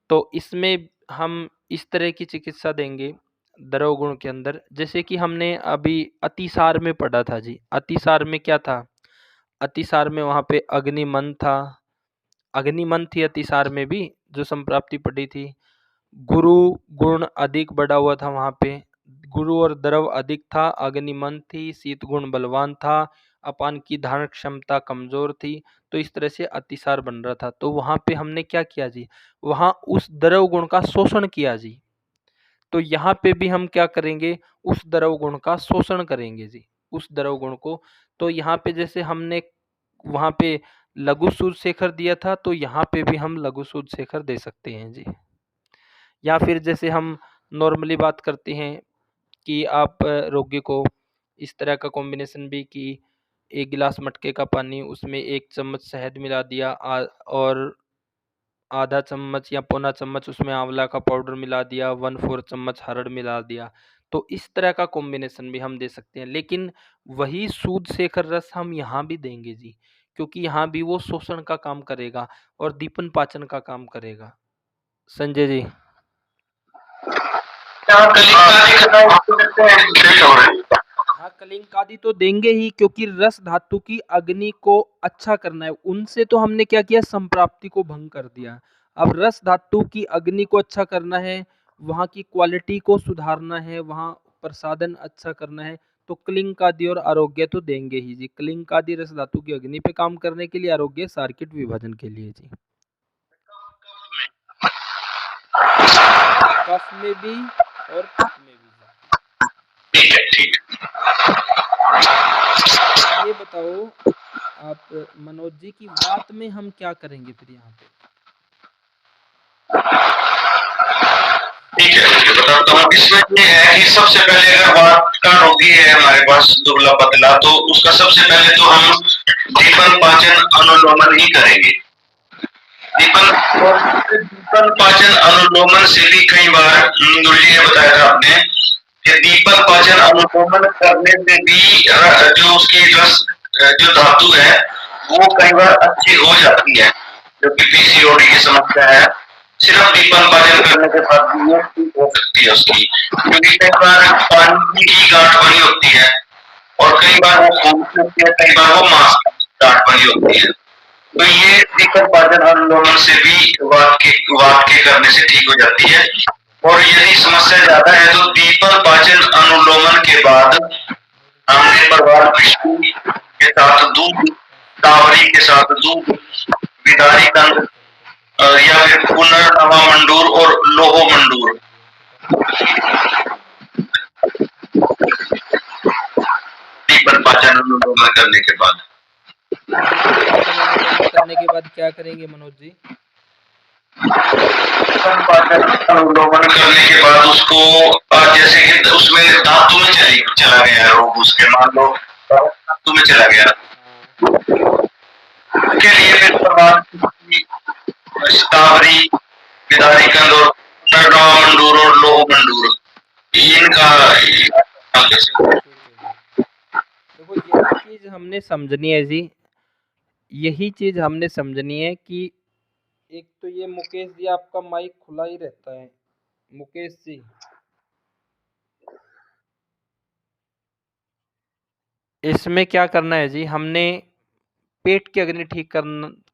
तो इसमें हम इस तरह की चिकित्सा देंगे द्रव गुण के अंदर, जैसे कि हमने अभी अतिसार में पढ़ा था जी। अतिसार में क्या था, अतिसार में वहां पे अग्निमन था, अग्निमन थी अतिसार में भी जो संप्राप्ति पढ़ी थी। गुरु गुण अधिक बढ़ा हुआ था वहां पे, गुरु और द्रव अधिक था, अग्निमन थी, शीत गुण बलवान था, अपान की धारण क्षमता कमजोर थी। तो इस तरह से अतिसार बन रहा था। तो वहां पे हमने क्या किया जी, वहां उस द्रव गुण का शोषण किया जी। तो यहाँ पे भी हम क्या करेंगे, उस द्रव गुण का शोषण करेंगे जी, उस द्रव गुण को। तो यहाँ पे जैसे हमने वहां पे लघु सूद शेखर दिया था, तो यहाँ पे भी हम लघु सूद शेखर दे सकते हैं जी। या फिर जैसे हम नॉर्मली बात करते हैं कि आप रोगी को इस तरह का कॉम्बिनेशन भी कि एक गिलास मटके का पानी, उसमें 1 चम्मच शहद मिला दिया और आधा चम्मच या पौना चम्मच उसमें आंवला का पाउडर मिला दिया, 1/4 चम्मच हरड़ मिला दिया। तो इस तरह का कॉम्बिनेशन भी हम दे सकते हैं। लेकिन वही सूद शेखर रस हम यहाँ भी देंगे जी, क्योंकि यहाँ भी वो शोषण का काम करेगा और दीपन पाचन का काम करेगा। संजय जी। हाँ, कलिंकादि तो देंगे ही, क्योंकि रस धातु की अग्नि को अच्छा करना है। उनसे तो हमने क्या किया, संप्राप्ति को भंग कर दिया। अब रस धातु की अग्नि को अच्छा करना है, वहां की क्वालिटी को सुधारना है, वहां प्रसादन अच्छा करना है, तो कलिंकादि और आरोग्य तो देंगे ही जी। कलिंकादि रस धातु की अग्नि पे काम करने के लिए, आरोग्य सार्किट विभाजन के लिए जी। कफ में भी और पित्त में भी। ठीक है, ठीक। ये बताओ आप मनोज जी की बात में हम क्या करेंगे फिर यहाँ पे। ठीक है, मुझे बताता हूँ। इसमें ये है कि सबसे पहले अगर बात का रोगी है हमारे पास दुबला पतला, तो उसका सबसे पहले तो हम दीपन पाचन अनुलोमन ही करेंगे। दीपन पाचन अनुलोमन से भी कई बार ये बताया था आपने कि दीपन पाचन अनुलोमन करने से भी जो उसकी रस जो धातु है वो कई बार अच्छी हो जाती है, जो कि पीसीओडी की समस्या है। सिर्फ दीपन पाचन करने के बाद भी वो ठीक हो सकती है उसकी, क्योंकि कई बार पानी की गांठ बनी होती है और कई बार वो खून की होती है, कई बार वो मांस की गांठ बनी होती है। तो ये दीपन पाचन अनुलोमन से भी वात के करने से ठीक हो जाती है। और यदि समस्या ज्यादा है तो दीपन पाचन अनुलोमन के बाद हमने परवाल पिष्टी के साथ दूध, टावरी के साथ दूध, विदारी तंत्र या फिर पुनर्नवा मंडूर और लोहो मंडूर, करने के बाद। दीपन पाचन अनुलोमन करने के बाद क्या करेंगे मनोज जी? अनुलोमन करने के बाद उसको जैसे कि उसमें धातु में चला गया रोग, उसके मान लो धातु में चला गया, के लिए फिर शतावरी, विदारीकंद और मंडूर और लोह मंडूर इनका देखो यही चीज हमने समझनी है जी, यही चीज हमने समझनी है कि एक तो ये मुकेश जी आपका माइक खुला ही रहता है, मुकेश जी इसमें क्या करना है जी, हमने पेट की अग्नि ठीक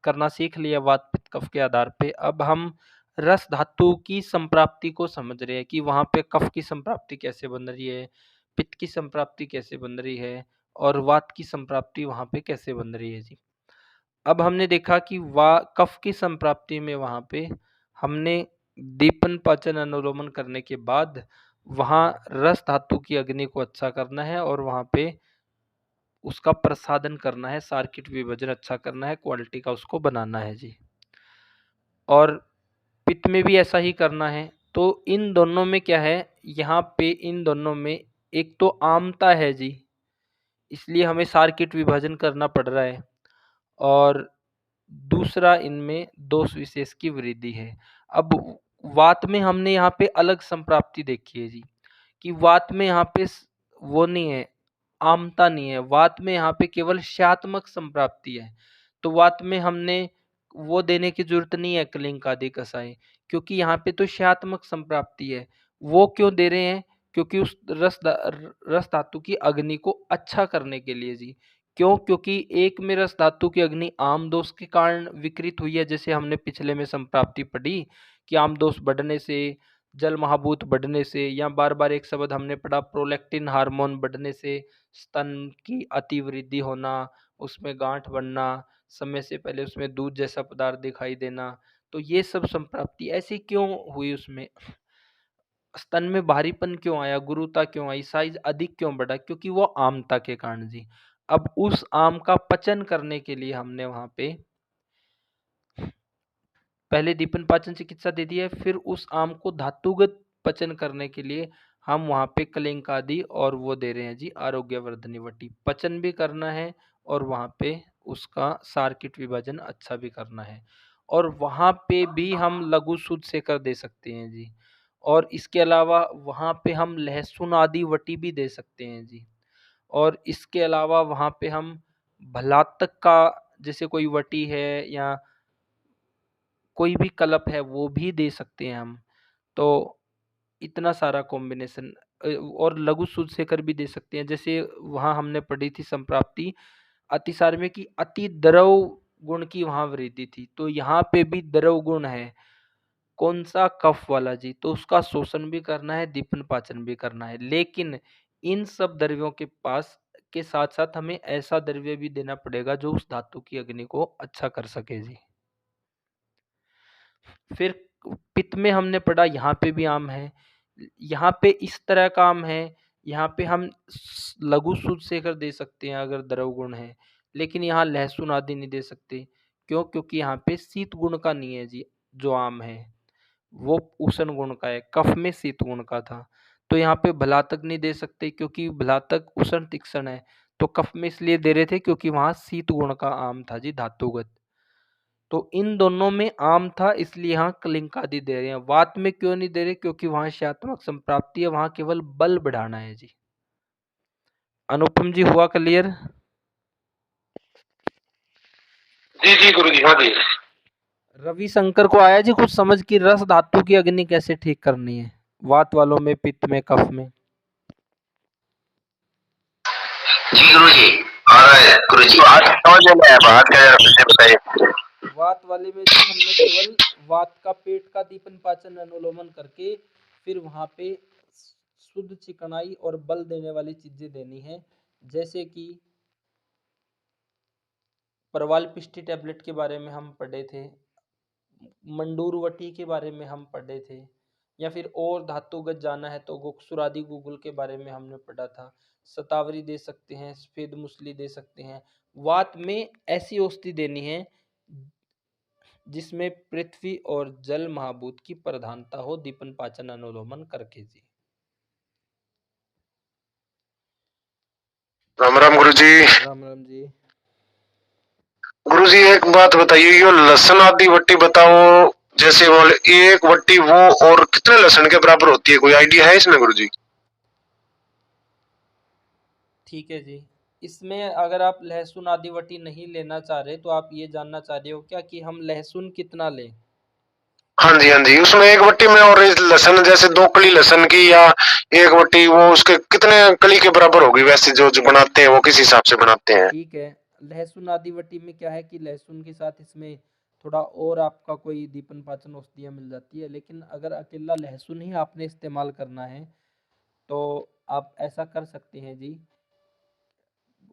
करना सीख लिया वात पित्त कफ के आधार पे। अब हम रस धातु की संप्राप्ति को समझ रहे हैं कि वहां पे कफ की संप्राप्ति कैसे बन रही है, पित्त की संप्राप्ति कैसे बन रही है और वात की संप्राप्ति वहां पे कैसे बन रही है जी। अब हमने देखा कि कफ की संप्राप्ति में वहां पे हमने दीपन पाचन अनुलोमन करने के बाद वहां रस धातु की अग्नि को अच्छा करना है और वहां पे उसका प्रसादन करना है, सर्किट विभाजन अच्छा करना है, क्वालिटी का उसको बनाना है जी। और पित्त में भी ऐसा ही करना है। तो इन दोनों में क्या है, यहाँ पे इन दोनों में एक तो आमता है जी, इसलिए हमें सर्किट विभाजन करना पड़ रहा है, और दूसरा इनमें दोष विशेष की वृद्धि है। अब वात में हमने यहाँ पे अलग संप्राप्ति देखी है जी, कि वात में यहाँ पे वो नहीं है, आमता नहीं है, वात में यहाँ पे केवल शात्मक संप्राप्ति है। तो वात में हमने वो देने की जरूरत नहीं है कलिंग आदि कसाई, क्योंकि यहाँ पे तो शात्मक संप्राप्ति है। वो क्यों दे रहे हैं? क्योंकि उस रस धातु की अग्नि को अच्छा करने के लिए जी। क्यों? क्योंकि एक में रस धातु की अग्नि आम दोष के कारण विकृत हुई है, जैसे हमने पिछले में संप्राप्ति पढ़ी कि आम दोष बढ़ने से, जल महाभूत बढ़ने से, या बार बार एक शब्द हमने पढ़ा प्रोलैक्टिन हार्मोन बढ़ने से स्तन की अतिवृद्धि होना, उसमें गांठ बनना, समय से पहले उसमें दूध जैसा पदार्थ दिखाई देना। तो ये सब संप्राप्ति ऐसी क्यों हुई, उसमें स्तन में भारीपन क्यों आया, गुरुता क्यों आई, साइज अधिक क्यों बढ़ा? क्योंकि वो आमता के कारण जी। अब उस आम का पचन करने के लिए हमने वहां पे पहले दीपन पाचन चिकित्सा दे दी है, फिर उस आम को धातुगत पचन करने के लिए हम वहां पे कलिंग आदि और वो दे रहे हैं जी आरोग्यवर्धनी वटी। पचन भी करना है और वहां पे उसका सार्किट विभाजन अच्छा भी करना है, और वहां पे भी हम लघु शुद्ध सेकर दे सकते हैं जी। और इसके अलावा वहां पे हम लहसुन आदि वटी भी दे सकते हैं जी। और इसके अलावा वहां पे हम भलातक का, जैसे कोई वटी है या कोई भी कलप है, वो भी दे सकते हैं हम। तो इतना सारा कॉम्बिनेशन, और लघु शुद्ध शेखर भी दे सकते हैं। जैसे वहां हमने पढ़ी थी संप्राप्ति अतिसार में कि अति द्रव गुण की वहां वृद्धि थी, तो यहाँ पे भी द्रव गुण है। कौन सा? कफ वाला जी। तो उसका शोषण भी करना है, दीपन पाचन भी करना है। लेकिन इन सब द्रव्यों के पास के साथ साथ हमें ऐसा द्रव्य भी देना पड़ेगा जो उस धातु की अग्नि को अच्छा कर सके जी। फिर पित्त में हमने पढ़ा, यहाँ पे भी आम है, यहाँ पे इस तरह का आम है, यहाँ पे हम लघु शुद्ध सेकर दे सकते हैं अगर द्रव गुण है, लेकिन यहाँ लहसुन आदि नहीं दे सकते। क्यों? क्योंकि यहाँ पे शीत गुण का नहीं है जी, जो आम है वो उष्ण गुण का है, कफ में शीत गुण का था। तो यहाँ पे भलातक नहीं दे सकते क्योंकि भलातक उष्ण तीक्ष्ण है। तो कफ में इसलिए दे रहे थे क्योंकि वहां शीत गुण का आम था जी, धातुगत। तो इन दोनों में आम था, इसलिए यहाँ कलिंग आदि दे रहे हैं। वात में क्यों नहीं दे रहे? क्योंकि वहां शात्मक संप्राप्ति है, वहां केवल बल बढ़ाना है जी। अनुपम जी हुआ क्लियर? जी जी गुरु जी, हाँ जी। रविशंकर को आया जी कुछ समझ की रस धातु की अग्नि कैसे ठीक करनी है वात वालों में, पित्त में, कफ में? जी गुरु जी आ रहा है गुरु जी। बात समझ में है, बात क्या है, फिर से बताइए। वात वाले में जी हमने केवल वात का पेट का दीपन पाचन अनुलोमन करके फिर वहां पे शुद्ध चिकनाई और बल देने वाली चीजें देनी है, जैसे कि परवाल पिष्टी टैबलेट के बारे में हम पढ़े थे, मंडूरवटी के बारे में हम पढ़े थे, या फिर और धातुगत जाना है तो गोक्षुर आदि गूगल के बारे में हमने पढ़ा था। शतावरी दे सकते हैं, सफेद मूसली दे सकते हैं। वात में ऐसी औषधि देनी है जिसमें पृथ्वी और जल महाभूत की प्रधानता हो, दीपन पाचन अनुलोमन करके जी। राम राम गुरुजी। राम राम जी। गुरुजी एक बात बताइए, ये लहसुन आदि वट्टी बताओ, जैसे एक वट्टी वो और कितने लहसुन के बराबर होती है, कोई आइडिया है इसमें गुरुजी? ठीक है जी। इसमें अगर आप लहसुन आदि वटी नहीं लेना चाह रहे तो आप ये जानना चाह रहे हो क्या कि हम लहसुन कितना लें? हाँ जी, हाँ जी, उसमें एक वट्टी में और इस लहसुन जैसे 2 कली लहसुन की या एक वट्टी, वो उसके कितने कली के बराबर होगी वैसे जो जो बनाते हैं वो किस हिसाब से बनाते हैं? ठीक है। लहसुन आदि वटी में क्या है कि लहसुन के साथ इसमें थोड़ा और आपका कोई दीपन पाचन औषधियाँ मिल जाती है, लेकिन अगर अकेला लहसुन ही आपने इस्तेमाल करना है तो आप ऐसा कर सकते हैं जी।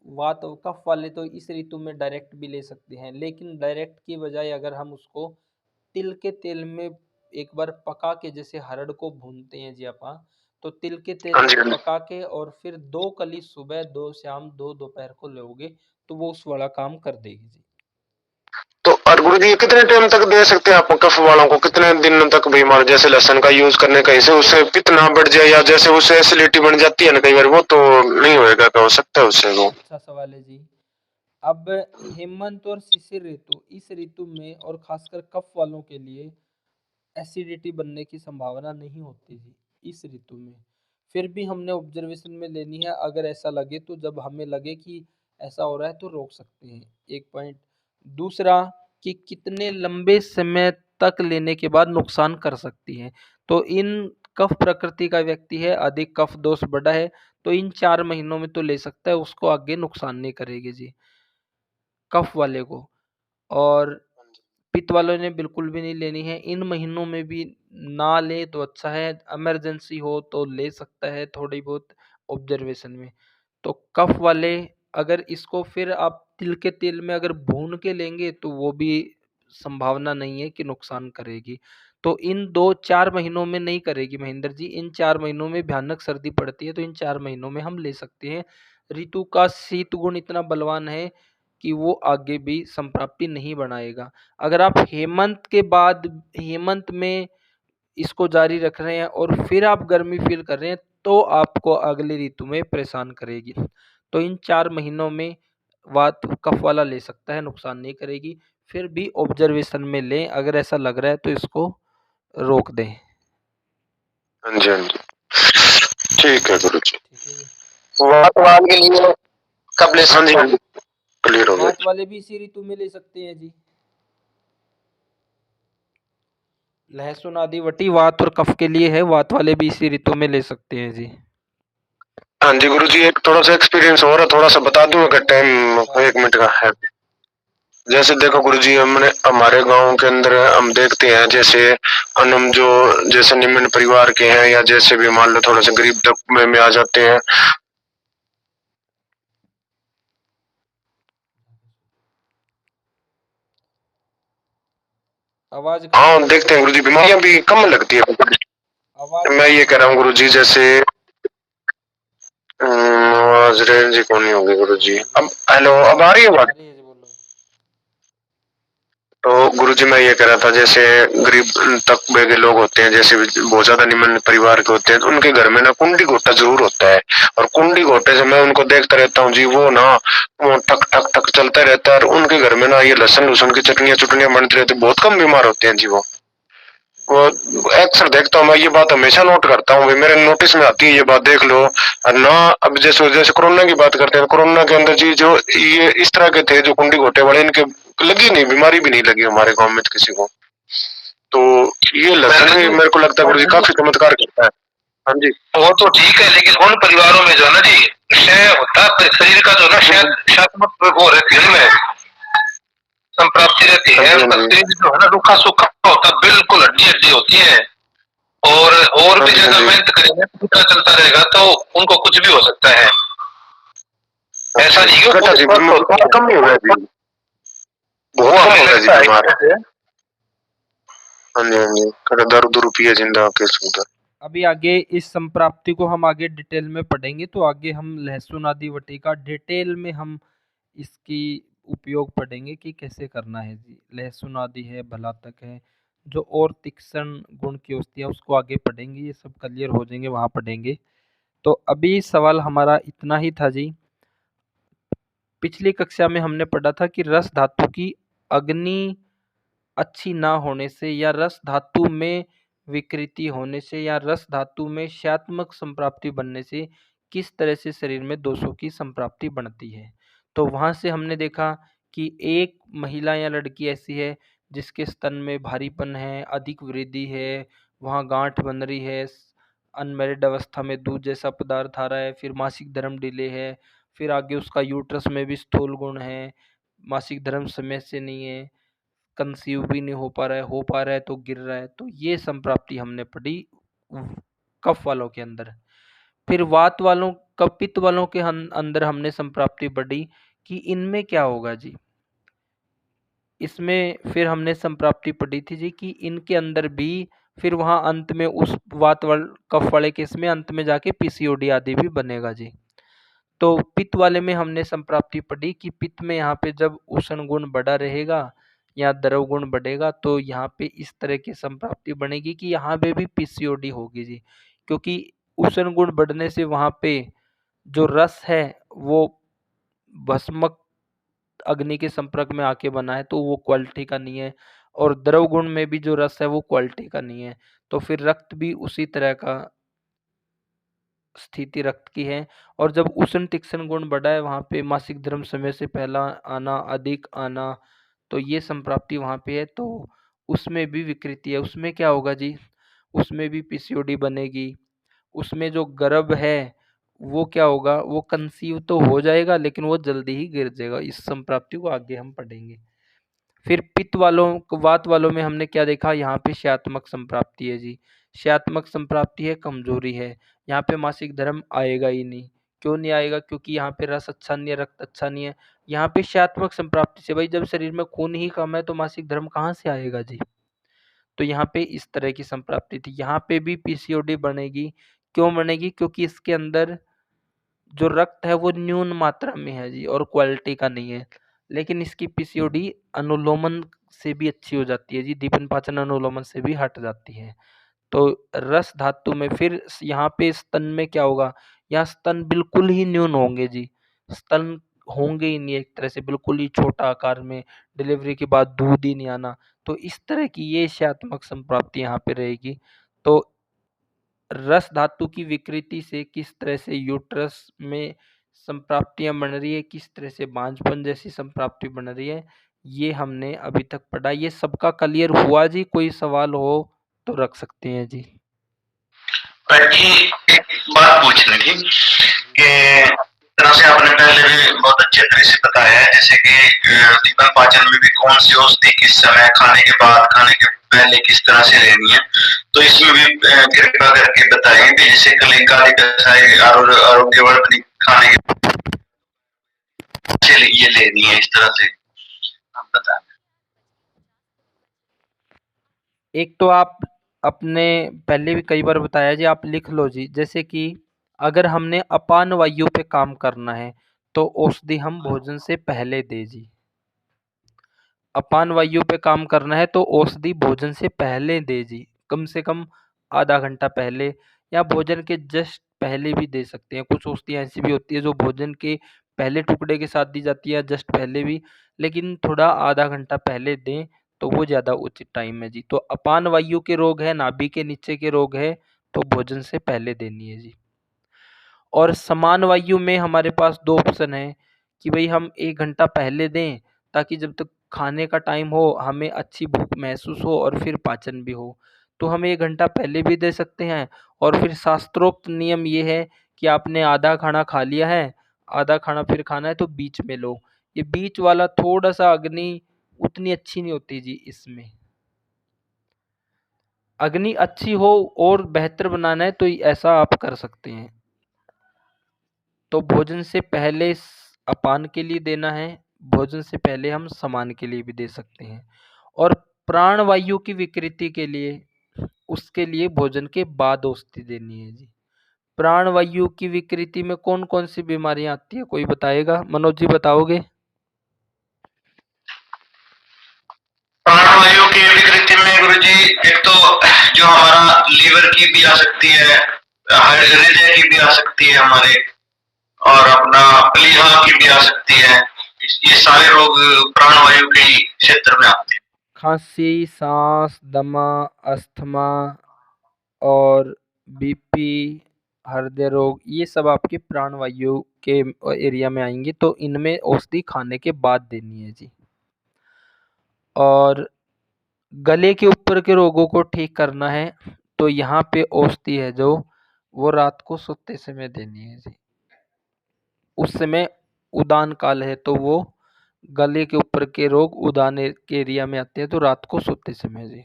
वात और कफ वाले तो इस ऋतु में डायरेक्ट भी ले सकते हैं, लेकिन डायरेक्ट की बजाय अगर हम उसको तिल के तेल में एक बार पका के, जैसे हरड़ को भूनते हैं जी अपा, तो तिल के तेल हाँ जी, में हाँ जी। पका के और फिर 2 कली सुबह, 2 शाम, 2 दोपहर को लोगे तो वो उस वाला काम कर देगी जी। तो और गुरुजी ये कितने टाइम तक दे सकते हैं आप कफ वालों को, कितने दिनों तक बीमार, जैसे लहसुन का यूज करने कहीं से उससे पित्त ना बढ़ जाए या जैसे उससे एसिडिटी बन जाती है ना कई बार, वो तो नहीं होएगा, क्या हो सकता है उससे वो? अच्छा सवाल है जी। अब हेमंत और शिशिर ऋतु, इस ऋतु में और खासकर कफ वालों के लिए एसिडिटी बनने की संभावना नहीं होती जी इस ऋतु में। फिर भी हमने ऑब्जर्वेशन में लेनी है, अगर ऐसा लगे तो जब हमें लगे कि ऐसा हो रहा है तो रोक सकते हैं, एक पॉइंट। दूसरा कि कितने लंबे समय तक लेने के बाद नुकसान कर सकती है। तो इन कफ प्रकृति का व्यक्ति है, अधिक कफ दोष बढ़ा है, तो इन 4 महीनों में तो ले सकता है, उसको आगे नुकसान नहीं करेगी जी, कफ वाले को। और पित्त वालों ने बिल्कुल भी नहीं लेनी है, इन महीनों में भी ना ले तो अच्छा है, इमरजेंसी हो तो ले सकता है थोड़ी बहुत ऑब्जर्वेशन में। तो कफ वाले अगर इसको फिर आप तिल के तेल में अगर भून के लेंगे तो वो भी संभावना नहीं है कि नुकसान करेगी। तो इन 2-4 महीनों में नहीं करेगी महेंद्र जी, इन 4 महीनों में भयानक सर्दी पड़ती है, तो इन 4 महीनों में हम ले सकते हैं। ऋतु का शीत गुण इतना बलवान है कि वो आगे भी संप्राप्ति नहीं बनाएगा। अगर आप हेमंत में इसको जारी रख रहे हैं और फिर आप गर्मी फील कर रहे हैं तो आपको अगली ऋतु में परेशान करेगी। तो इन 4 महीनों में वात कफ वाला ले सकता है, नुकसान नहीं करेगी। फिर भी ऑब्जर्वेशन में लें, अगर ऐसा लग रहा है तो इसको रोक दें। हाँ जी, हाँ जी, ठीक है गुरुजी। ठीक है जी। वात वाल के लिए कब ले? हाँ जी, हाँ जी, क्लियर हो गया। वात वाले भी इसी ऋतु में ले सकते हैं जी। लहसुन आदि वटी वात और कफ के लिए है, वात वाले भी इसी ऋतु में ले सकते हैं जी। हाँ जी गुरुजी, एक थोड़ा सा एक्सपीरियंस हो रहा, थोड़ा सा बता दूं अगर टाइम 1 मिनट का है? जैसे देखो गुरुजी, हमने हमारे गांव के अंदर हम देखते हैं, जैसे हम जो जैसे निम्न परिवार के हैं या जैसे भी मान लो थोड़ा सा गरीब तबके में आ जाते हैं, आवाज हाँ देखते हैं गुरुजी, बीमारियां भी कम लगती है। आवाज मैं ये कह रहा हूँ गुरुजी, जैसे आवाज रेंज ही कौन नहीं होगी गुरुजी। अब हेलो, अब आ रही है आवाज? अरे ये बोलो। तो गुरुजी मैं ये कह रहा था, जैसे गरीब तबके के लोग होते हैं, जैसे बहुत ज्यादा निम्न परिवार के होते हैं, तो उनके घर में ना कुंडी घोटा जरूर होता है, और कुंडी घोटे से मैं उनको देखता रहता हूँ जी, वो ना वो टक टक टक चलता रहता है, और उनके घर में ना ये लहसुन लहसुन की चटनियां चुटनियां बनती रहती है, बहुत कम बीमार होते हैं जी वो अक्सर देखता हूँ मैं, ये बात हमेशा नोट करता हूँ, मेरे नोटिस में आती है ये बात, देख लो। और ना अब जैसे जैसे कोरोना की बात करते हैं, कोरोना के अंदर जी जो ये इस तरह के थे जो कुंडी घोटे वाले, इनके लगी नहीं, बीमारी भी नहीं लगी हमारे गांव में किसी को। तो ये लहसुन भी मेरे को लगता है गुरुजी काफी चमत्कार करता है। हाँ जी, वो तो ठीक है, लेकिन उन परिवारों में जो है ना जी, क्षय होता है शरीर का, जो ना क्षयात्मक वो रहती है में संप्राप्ति रहती है, उनका शरीर जो है ना रूखा सूखा होता है, बिल्कुल हड्डी हड्डी होती है, और भी ज्यादा मेहनत करेंगे तो पता चलता रहेगा, तो उनको कुछ भी हो सकता है। ऐसा नहीं है कटा जी कम नहीं हो रहा जी, बहुत कम हो रहा जी बीमार। हाँ जी, हाँ जी, कटा दारू दूरू पिए जिंदा के सुधर। अभी आगे इस संप्राप्ति को हम आगे डिटेल में पढ़ेंगे, तो आगे हम लहसुन आदि वटिका डिटेल में हम इसकी उपयोग पढ़ेंगे कि कैसे करना है जी। लहसुन आदि है, भलातक है, जो और तीक्ष्ण गुण की होती है उसको आगे पढ़ेंगे, ये सब क्लियर हो जाएंगे वहाँ पढ़ेंगे। तो अभी सवाल हमारा इतना ही था जी। पिछली कक्षा में हमने पढ़ा था कि रस धातु की अग्नि अच्छी ना होने से या रस धातु में विकृति होने से या रस धातु में क्षयात्मक संप्राप्ति बनने से किस तरह से शरीर में दोषों की संप्राप्ति बनती है। तो वहां से हमने देखा कि एक महिला या लड़की ऐसी है जिसके स्तन में भारीपन है, अधिक वृद्धि है, वहां गांठ बन रही है, अनमैरिड अवस्था में दूध जैसा पदार्थ आ रहा है, फिर मासिक धर्म डिले है, फिर आगे उसका यूट्रस में भी स्थूल गुण है, मासिक धर्म समय से नहीं है, कंसीव भी नहीं हो पा रहा है तो गिर रहा है। तो ये संप्राप्ति हमने पढ़ी कफ वालों के अंदर। फिर वात वालों पित्त वालों के अंदर हमने संप्राप्ति पढ़ी कि इनमें क्या होगा जी। इसमें फिर हमने संप्राप्ति पढ़ी थी जी कि इनके अंदर भी फिर वहां अंत में उस कफ वाले केस में अंत में जाके पीसीओडी आदि भी बनेगा जी। तो पित्त वाले में हमने संप्राप्ति पढ़ी कि पित्त में यहाँ पे जब उष्ण गुण बढ़ा रहेगा या द्रव गुण बढ़ेगा तो यहाँ पे इस तरह की संप्राप्ति बनेगी कि यहाँ पे भी पीसीओडी होगी जी, क्योंकि उष्ण गुण बढ़ने से वहाँ पे जो रस है वो भस्मक अग्नि के संपर्क में आके बना है तो वो क्वालिटी का नहीं है, और द्रव गुण में भी जो रस है वो क्वालिटी का नहीं है। तो फिर रक्त भी उसी तरह का स्थिति रक्त की है। और जब उष्ण तीक्ष्ण गुण बढ़ा है वहाँ पे मासिक धर्म समय से पहला आना, अधिक आना, तो ये संप्राप्ति वहाँ पे है, तो उसमें भी विकृति है। उसमें क्या होगा जी, उसमें भी पीसीओडी बनेगी। उसमें जो गर्भ है वो क्या होगा, वो कंसीव तो हो जाएगा लेकिन वो जल्दी ही गिर जाएगा। इस संप्राप्ति को आगे हम पढ़ेंगे। फिर पित्त वालों वात वालों में हमने क्या देखा, यहाँ पे क्षयात्मक संप्राप्ति है जी। क्षयात्मक संप्राप्ति है, कमजोरी है, यहाँ पे मासिक धर्म आएगा ही नहीं। क्यों नहीं आएगा, क्योंकि यहाँ पे रस अच्छा नहीं है, रक्त अच्छा नहीं है। यहाँ पे क्षयात्मक संप्राप्ति से भाई जब शरीर में खून ही कम है तो मासिक धर्म कहाँ से आएगा जी। तो यहाँ पे इस तरह की संप्राप्ति थी। यहाँ पे भी पीसीओडी बनेगी। क्यों बनेगी, क्योंकि इसके अंदर जो रक्त है वो न्यून मात्रा में है जी और क्वालिटी का नहीं है। लेकिन इसकी पीसीओडी अनुलोमन से भी अच्छी हो जाती है जी, दीपन पाचन अनुलोमन से भी हट जाती है। तो रस धातु में फिर यहाँ पे स्तन में क्या होगा, यहाँ स्तन बिल्कुल ही न्यून होंगे जी, स्तन होंगे ही नहीं, एक तरह से बिल्कुल ही छोटा आकार में, डिलीवरी के बाद दूध ही नहीं आना। तो इस तरह की ये क्षयात्मक संप्राप्ति यहाँ पे रहेगी। तो रस धातु की विकृति से किस तरह से यूट्रस में संप्राप्तियां बन रही है, किस तरह से बांझपन जैसी संप्राप्ति बन रही है, ये हमने अभी तक पढ़ा। ये सबका क्लियर हुआ जी? कोई सवाल हो तो रख सकते हैं जी। जी एक बात पूछनी थी कि तरह से आपने पहले भी बहुत अच्छे तरह से बताया है, जैसे कि दीपन पाचन में भी कौन सी औषधि किस समय, खाने के बाद, खाने के पहले किस तरह से लेनी है, तो इसमें भी कृपया करके बताएं कि जैसे कलिंगा आरोग्यवर्धक खाने के ये लेनी है, इस तरह से आप बताएं। एक तो आप अपने पहले भी कई बार बताया जी, आप लिख लो जी। जैसे कि अगर हमने अपान वायु पे काम करना है तो औषधि हम भोजन से पहले दे जी। अपान वायु पे काम करना है तो औषधि भोजन से पहले दे जी, कम से कम आधा घंटा पहले या भोजन के जस्ट पहले भी दे सकते हैं। कुछ औषधियाँ ऐसी भी होती है जो भोजन के पहले टुकड़े के साथ दी जाती है, जस्ट पहले भी, लेकिन थोड़ा आधा घंटा पहले दें तो वो ज़्यादा उचित टाइम है जी। तो अपान वायु के रोग है, नाभि के नीचे के रोग है, तो भोजन से पहले देनी है जी। और समान वायु में हमारे पास दो ऑप्शन है कि भाई हम 1 घंटा पहले दें ताकि जब तक खाने का टाइम हो हमें अच्छी भूख महसूस हो और फिर पाचन भी हो। तो हम 1 घंटा पहले भी दे सकते हैं। और फिर शास्त्रोक्त नियम ये है कि आपने आधा खाना खा लिया है, आधा खाना फिर खाना है तो बीच में लो। ये बीच वाला थोड़ा सा अग्नि उतनी अच्छी नहीं होती जी। इसमें अग्नि अच्छी हो और बेहतर बनाना है तो ऐसा आप कर सकते हैं। तो भोजन से पहले अपान के लिए देना है, भोजन से पहले हम समान के लिए भी दे सकते हैं। और प्राण वायु की विकृति के लिए उसके लिए भोजन के बाद औषधि देनी है जी। प्राणवायु की विकृति में कौन कौन सी बीमारियां आती है, कोई बताएगा? मनोज जी बताओगे? प्राणवायु की विकृति में गुरुजी एक तो जो हमारा लीवर की भी आ सकती है, हृदय की भी आ सकती है हमारे, और अपना प्लीहा की भी आ सकती है। ये सारे रोग प्राणवायु के ही क्षेत्र में आते हैं। खांसी, सांस, दमा, अस्थमा और बीपी, हृदय रोग, ये सब आपके प्राणवायु के एरिया में आएंगे, तो इनमें औषधि खाने के बाद देनी है जी। और गले के ऊपर के रोगों को ठीक करना है, तो यहाँ पे औषधि है जो वो रात को सोते समय देनी है जी। उस समय उदान काल है, तो वो गले के ऊपर के रोग उदान के एरिया में आते हैं, तो रात को सोते समय जी।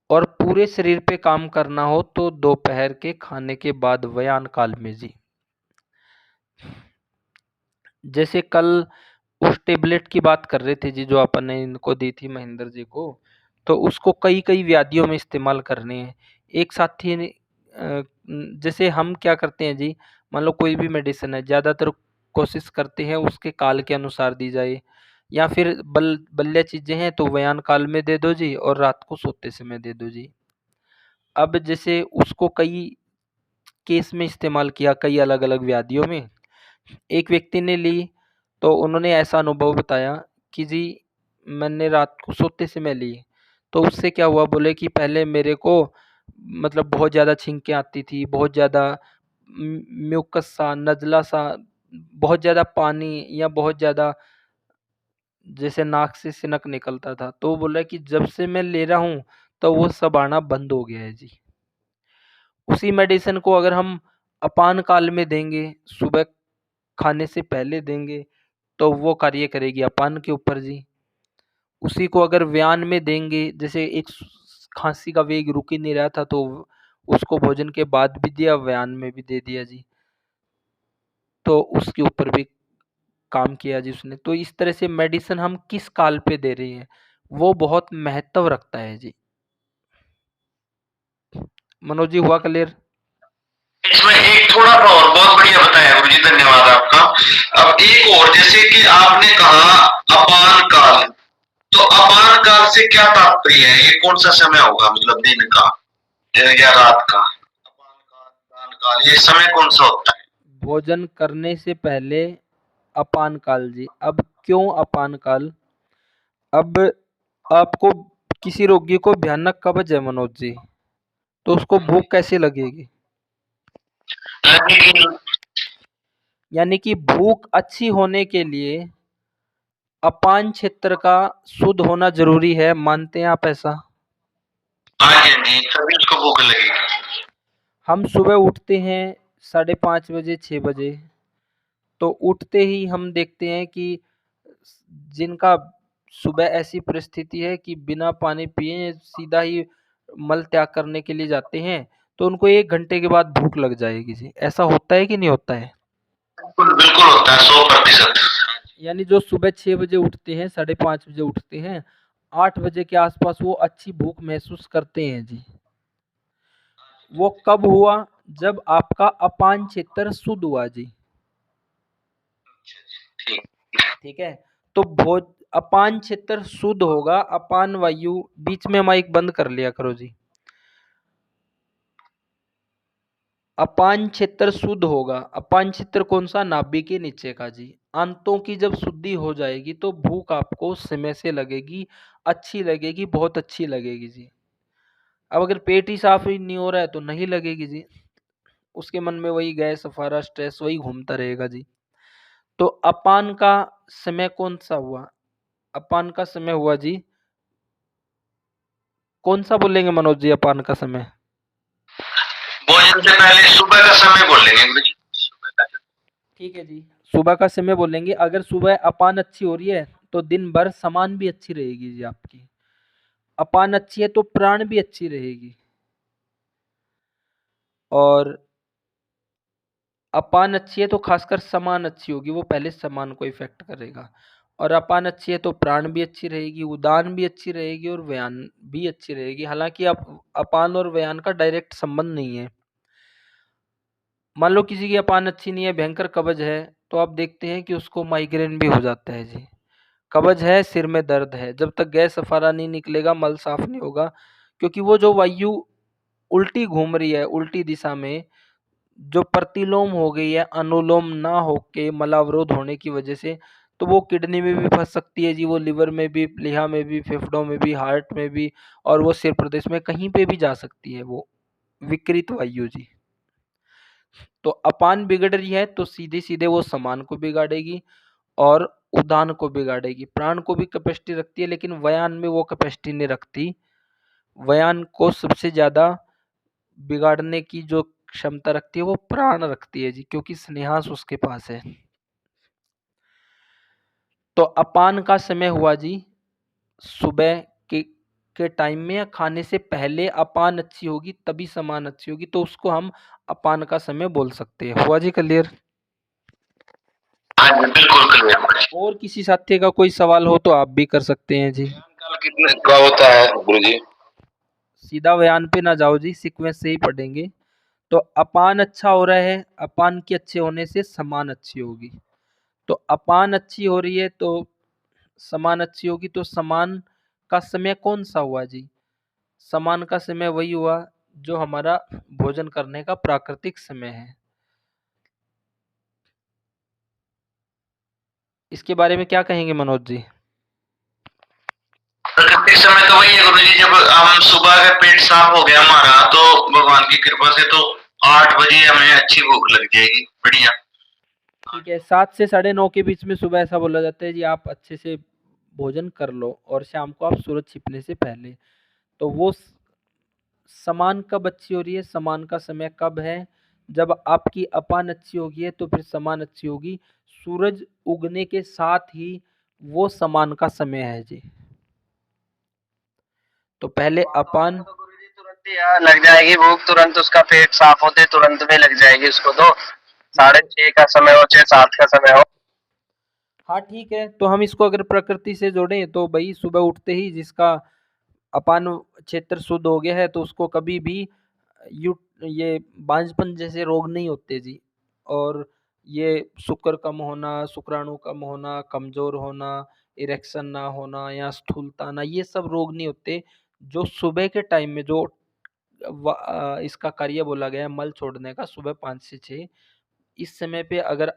और पूरे शरीर पे काम करना हो तो दोपहर के खाने के बाद व्यायाम काल में जी। जैसे कल उस टेबलेट की बात कर रहे थे जी, जो अपन ने इनको दी थी महेंद्र जी को, तो उसको कई कई व्याधियों में इस्तेमाल करने हैं। एक साथी ने जैसे हम क्या करते हैं जी, मान लो कोई भी मेडिसिन है, ज़्यादातर कोशिश करते हैं उसके काल के अनुसार दी जाए, या फिर बल्य चीज़ें हैं तो व्यायाम काल में दे दो जी, और रात को सोते समय दे दो जी। अब जैसे उसको कई केस में इस्तेमाल किया, कई अलग अलग व्याधियों में। एक व्यक्ति ने ली, तो उन्होंने ऐसा अनुभव बताया कि जी मैंने रात को सोते समय ली, तो उससे क्या हुआ, बोले कि पहले मेरे को मतलब बहुत ज़्यादा छींकें आती थी, बहुत ज़्यादा म्यूकस सा, नज़ला सा, बहुत ज़्यादा पानी, या बहुत ज़्यादा जैसे नाक से सिनक निकलता था। तो वो बोला कि जब से मैं ले रहा हूँ तो वो सब आना बंद हो गया है जी। उसी मेडिसिन को अगर हम अपान काल में देंगे, सुबह खाने से पहले देंगे, तो वो कार्य करेगी अपान के ऊपर जी। उसी को अगर व्यान में देंगे, जैसे एक खांसी का वेग रुक ही नहीं रहा था, तो उसको भोजन के बाद भी दिया, व्यान में भी दे दिया जी, तो उसके ऊपर भी काम किया जी उसने। तो इस तरह से मेडिसिन हम किस काल पे दे रहे हैं वो बहुत महत्व रखता है जी। मनोज जी हुआ क्लियर? इसमें एक थोड़ा सा और बहुत बढ़िया बताया गुरुजी, धन्यवाद आपका। अब एक और, जैसे कि आपने कहा अपान काल, तो अपान काल से क्या तात्पर्य है? ये कौन सा समय होगा, मतलब दिन का या रात का? अपान काल, दान काल, ये समय कौन सा होता है? भोजन करने से पहले अपान काल जी। अब क्यों अपान काल? अब आपको किसी रोगी को भयानक कब्ज है मनोज जी, तो उसको भूख कैसे लगेगी? लगेगी। यानी कि भूख अच्छी होने के लिए अपान क्षेत्र का शुद्ध होना जरूरी है, मानते हैं आप ऐसा? हाँ जी, हाँ जी, तभी उसको भूख लगेगी। हम सुबह उठते हैं 5:30 बजे, 6 बजे, तो उठते ही हम देखते हैं कि जिनका सुबह ऐसी परिस्थिति है कि बिना पानी पिए सीधा ही मल त्याग करने के लिए जाते हैं, तो उनको 1 घंटे के बाद भूख लग जाएगी जी। ऐसा होता है कि नहीं होता है? बिल्कुल बिल्कुल होता है, 100%। यानी जो सुबह 6 बजे उठते हैं, 5:30 बजे उठते हैं, 8 बजे के आसपास वो अच्छी भूख महसूस करते हैं जी। वो कब हुआ? जब आपका अपान क्षेत्र शुद्ध हुआ जी। ठीक। ठीक है, तो भोज अपान क्षेत्र शुद्ध होगा, अपान वायु, बीच में माइक बंद कर लिया करो जी। अपान क्षेत्र शुद्ध होगा। अपान क्षेत्र कौन सा? नाभि के नीचे का जी। आंतों की जब शुद्धि हो जाएगी तो भूख आपको समय से लगेगी, अच्छी लगेगी, बहुत अच्छी लगेगी जी। अब अगर पेट ही साफ ही नहीं हो रहा है तो नहीं लगेगी जी। उसके मन में वही गैस, सफारा, स्ट्रेस वही घूमता रहेगा जी। तो अपान का समय कौन सा हुआ? अपान का समय हुआ जी, कौन सा बोलेंगे मनोज जी अपान का समय? भोजन से पहले सुबह का समय बोलेंगे गुरुजी, सुबह का। ठीक है जी, सुबह का समय बोलेंगे। अगर सुबह अपान अच्छी हो रही है तो दिन भर समान भी अच्छी रहेगी जी आपकी। अपान अच्छी है तो प्राण भी अच्छी रहेगी। और अपान अच्छी है तो खासकर समान अच्छी होगी, वो पहले समान को इफेक्ट करेगा। और अपान अच्छी है तो प्राण भी अच्छी रहेगी, उदान भी अच्छी रहेगी और व्यान भी अच्छी रहेगी। हालांकि अपान और व्यान का डायरेक्ट संबंध नहीं है। मान लो किसी की अपान अच्छी नहीं है, भयंकर कब्ज है, तो आप देखते हैं कि उसको माइग्रेन भी हो जाता है जी। कब्ज है, सिर में दर्द है, जब तक गैस सफारा नहीं निकलेगा, मल साफ नहीं होगा, क्योंकि वो जो वायु उल्टी घूम रही है, उल्टी दिशा में, जो प्रतिलोम हो गई है, अनुलोम ना होके मलावरोध होने की वजह से, तो वो किडनी में भी फंस सकती है जी, वो लिवर में भी, प्लीहा में भी, फेफड़ों में भी, हार्ट में भी, और वो सिर प्रदेश में कहीं पे भी जा सकती है वो विकृत वायु जी। तो अपान बिगड़ रही है तो सीधे सीधे वो समान को बिगाड़ेगी और उदान को बिगाड़ेगी। प्राण को भी कैपेसिटी रखती है, लेकिन व्यान में वो कैपेसिटी नहीं रखती। व्यान को सबसे ज्यादा बिगाड़ने की जो क्षमता रखती है वो प्राण रखती है जी, क्योंकि स्नेहांश उसके पास है। तो अपान का समय हुआ जी सुबह के टाइम में, या खाने से पहले अपान अच्छी होगी तभी समान अच्छी होगी, तो उसको हम अपान का समय बोल सकते हैं। हुआ जी क्लियर? हाँ जी, बिल्कुल क्लियर। और किसी साथी का कोई सवाल हो तो आप भी कर सकते हैं जी। काल कितने का होता है गुरुजी? सीधा व्यान पे ना जाओ जी, सीक्वेंस से ही पढ़ेंगे। तो अपान अच्छा हो रहा है, अपान के अच्छे होने से समान अच्छी होगी। तो अपान अच्छी हो रही है तो समान अच्छी होगी, तो समान का समय कौन सा हुआ जी? समान का समय वही हुआ जो हमारा भोजन करने का प्राकृतिक समय है। इसके बारे में क्या कहेंगे मनोज जी? प्राकृतिक समय तो वही है गुरुजी, जब हम सुबह का पेट साफ हो गया हमारा, तो भगवान की कृपा से तो 8 बजे हमें अच्छी भूख लग जाएगी, बढ़िया। ठीक है, 7 से 9:30 के बीच में सुबह ऐसा बोला जाता है जी, आप अच्छे से भोजन कर लो और शाम को आप सूरज छिपने से पहले। तो वो समान कब अच्छी हो रही है? समान का समय कब है? जब आपकी अपान अच्छी होगी है तो फिर समान अच्छी होगी। सूरज उगने के साथ ही वो समान का समय है जी। तो पहले अपान, तो गुरुजी तुरंत ही यहाँ लग जाएगी भूख, तुरंत उसका पेट साफ होते तुरंत में लग जाएगी उसको, तो 6:30 का समय हो 6-7 का समय हो। हाँ ठीक है, तो हम इसको अगर प्रकृति से जोड़ें तो भाई सुबह उठते ही जिसका अपान क्षेत्र शुद्ध हो गया है तो उसको कभी भी यू ये बांझपन जैसे रोग नहीं होते जी। और ये शुक्र कम होना, शुक्राणु कम होना, कमजोर होना, इरेक्शन ना होना या स्थूलता आना, ये सब रोग नहीं होते जो सुबह के टाइम में जो इसका कार्य बोला गया है मल छोड़ने का, सुबह 5 से 6, इस समय पे अगर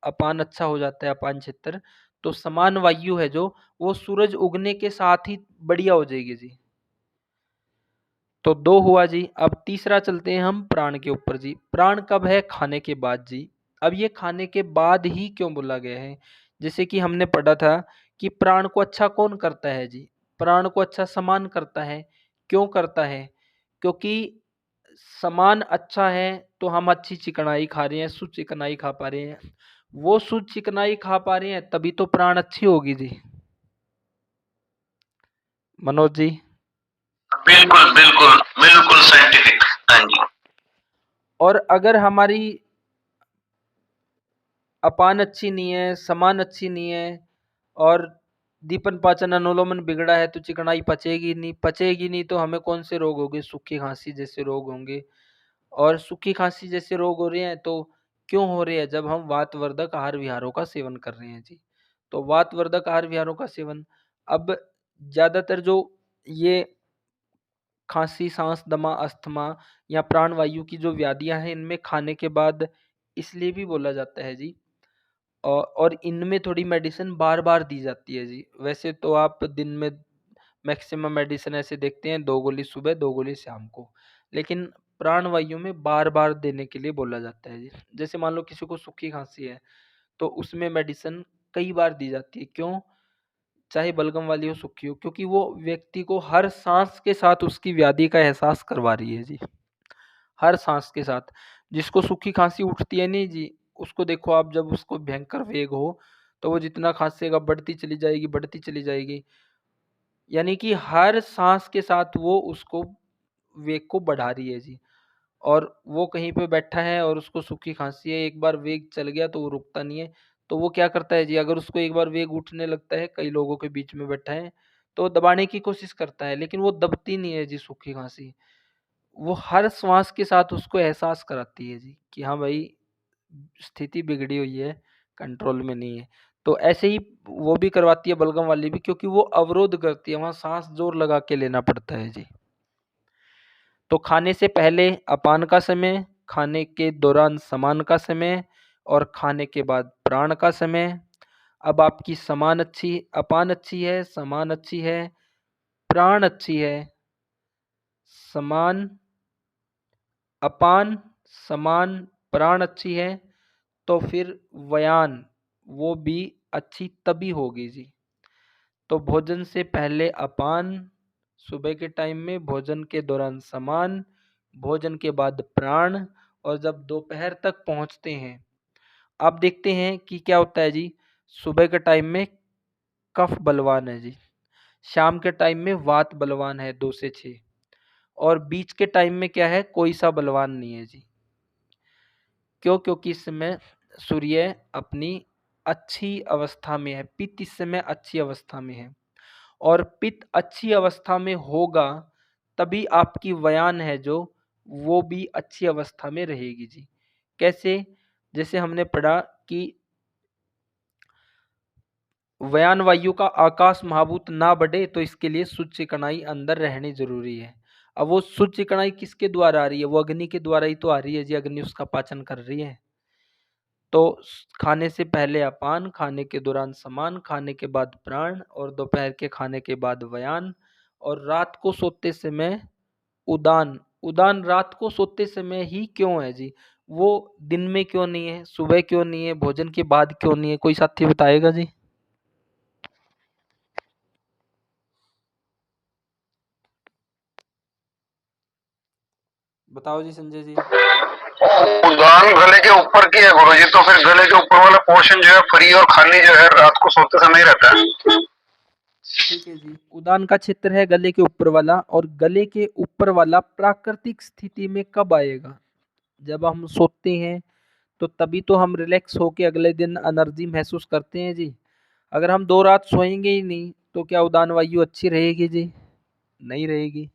अपान अच्छा हो जाता है, अपान क्षेत्र, तो समान वायु है जो वो सूरज उगने के साथ ही बढ़िया हो जाएगी जी। तो 2 हुआ जी। अब तीसरा चलते हैं हम प्राण के ऊपर जी। प्राण कब है? खाने के बाद जी। अब ये खाने के बाद ही क्यों बोला गया है? जैसे कि हमने पढ़ा था कि प्राण को अच्छा कौन करता है जी? प्राण को अच्छा समान करता है। क्यों करता है? क्योंकि समान अच्छा है तो हम अच्छी चिकनाई खा रहे हैं, शुद्ध चिकनाई खा पा रहे हैं। वो शुद्ध चिकनाई खा पा रहे हैं तभी तो प्राण अच्छी होगी जी। मनोज जी? बिल्कुल बिल्कुल बिल्कुल साइंटिफिक। हाँ जी। और अगर हमारी अपान अच्छी नहीं है, समान अच्छी नहीं है और दीपन पाचन अनुलोमन बिगड़ा है तो चिकनाई पचेगी नहीं तो हमें कौन से रोग होंगे? सूखी खांसी जैसे रोग होंगे। और सूखी खांसी जैसे रोग हो रहे हैं तो क्यों हो रहे हैं? जब हम वातवर्धक आहार विहारों का सेवन कर रहे हैं जी। तो वातवर्धक आहार विहारों का सेवन, अब ज्यादातर जो ये खांसी, सांस, दमा, अस्थमा या प्राण वायु की जो व्याधियां हैं, इनमें खाने के बाद इसलिए भी बोला जाता है जी। और इनमें थोड़ी मेडिसिन बार-बार दी जाती है जी। वैसे तो आप दिन में मैक्सिमम मेडिसिन ऐसे देखते हैं 2 गोली सुबह, 2 गोली शाम को। लेकिन प्राणवायु में बार-बार देने के लिए बोला जाता है जी। जैसे मान लो किसी को सूखी खाँसी है, तो उसमें मेडिसिन कई बार दी जाती है। क्यों? चाहे बलगम वाली हो, सूखी हो, क्योंकि वो व्यक्ति को हर साँस के साथ उसकी व्याधि का एहसास करवा रही है जी। हर साँस के साथ। जिसको सूखी खाँसी उठती है नहीं जी, उसको देखो आप, जब उसको भयंकर वेग हो, तो वो जितना खाँसेगा बढ़ती चली जाएगी, बढ़ती चली जाएगी। यानी कि हर साँस के साथ वो उसको वेग को बढ़ा रही है जी। और वो कहीं पे बैठा है और उसको सूखी खाँसी है, एक बार वेग चल गया तो वो रुकता नहीं है। तो वो क्या करता है जी, अगर उसको एक बार वेग उठने लगता है, कई लोगों के बीच में बैठा है, तो वो दबाने की कोशिश करता है, लेकिन वो दबती नहीं है जी सूखी खांसी। वो हर श्वास के साथ उसको एहसास कराती है जी कि हाँ भाई, स्थिति बिगड़ी हुई है, कंट्रोल में नहीं है। तो ऐसे ही वो भी करवाती है बलगम वाली भी, क्योंकि वो अवरोध करती है, वहाँ सांस जोर लगा के लेना पड़ता है जी। तो खाने से पहले अपान का समय, खाने के दौरान समान का समय और खाने के बाद प्राण का समय। अब आपकी समान अच्छी, अपान अच्छी है, समान अच्छी है, प्राण अच्छी है, समान, अपान, समान, प्राण अच्छी है, तो फिर व्यान वो भी अच्छी तभी होगी जी। तो भोजन से पहले अपान, सुबह के टाइम में, भोजन के दौरान समान, भोजन के बाद प्राण, और जब दोपहर तक पहुंचते हैं, आप देखते हैं कि क्या होता है जी, सुबह के टाइम में कफ बलवान है जी, शाम के टाइम में वात बलवान है 2 से 6, और बीच के टाइम में क्या है, कोई सा बलवान नहीं है जी। क्यों? क्योंकि इस समय सूर्य अपनी अच्छी अवस्था में है, पित्त इस समय अच्छी अवस्था में है, और पित्त अच्छी अवस्था में होगा तभी आपकी व्यान है जो, वो भी अच्छी अवस्था में रहेगी जी। कैसे? जैसे हमने पढ़ा कि व्यान वायु का आकाश महाभूत ना बढ़े, तो इसके लिए शुद्ध चिकनाई अंदर रहनी जरूरी है। अब वो शुद्ध चिकनाई किसके द्वारा आ रही है? वो अग्नि के द्वारा ही तो आ रही है जी, अग्नि उसका पाचन कर रही है। तो खाने से पहले अपान, खाने के दौरान समान, खाने के बाद प्राण, और दोपहर के खाने के बाद व्यान, और रात को सोते समय उदान। उदान रात को सोते समय ही क्यों है जी? वो दिन में क्यों नहीं है, सुबह क्यों नहीं है, भोजन के बाद क्यों नहीं है? कोई साथी बताएगा जी? बताओ जी संजय जी। उड़ान गले के ऊपर की है गुरुजी, तो फिर गले के ऊपर वाला पोर्शन जो है फ्री और खाली जो है रात को सोते समय ही रहता है। ठीक है जी, उदान का क्षेत्र है गले के ऊपर वाला, और गले के ऊपर वाला प्राकृतिक स्थिति में कब आएगा? जब हम सोते हैं, तो तभी तो हम रिलैक्स होके अगले दिन एनर्जी महसूस करते हैं जी। अगर हम 2 रात सोएंगे ही नहीं, तो क्या उदान वायु अच्छी रहेगी जी? नहीं रहेगी।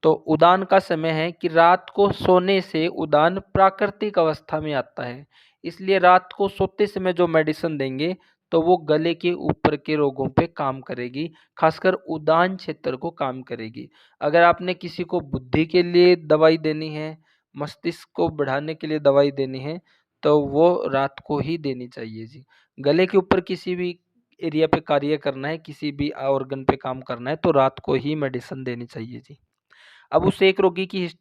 तो उदान का समय है कि रात को सोने से उदान प्राकृतिक अवस्था में आता है, इसलिए रात को सोते समय जो मेडिसिन देंगे, तो वो गले के ऊपर के रोगों पे काम करेगी, खासकर उदान क्षेत्र को काम करेगी। अगर आपने किसी को बुद्धि के लिए दवाई देनी है, मस्तिष्क को बढ़ाने के लिए दवाई देनी है, तो वो रात को ही देनी चाहिए जी। गले के ऊपर किसी भी एरिया पे कार्य करना है, किसी भी ऑर्गन पे काम करना है, तो रात को ही मेडिसिन देनी चाहिए जी। अब उस एक रोगी की हिस्ट्री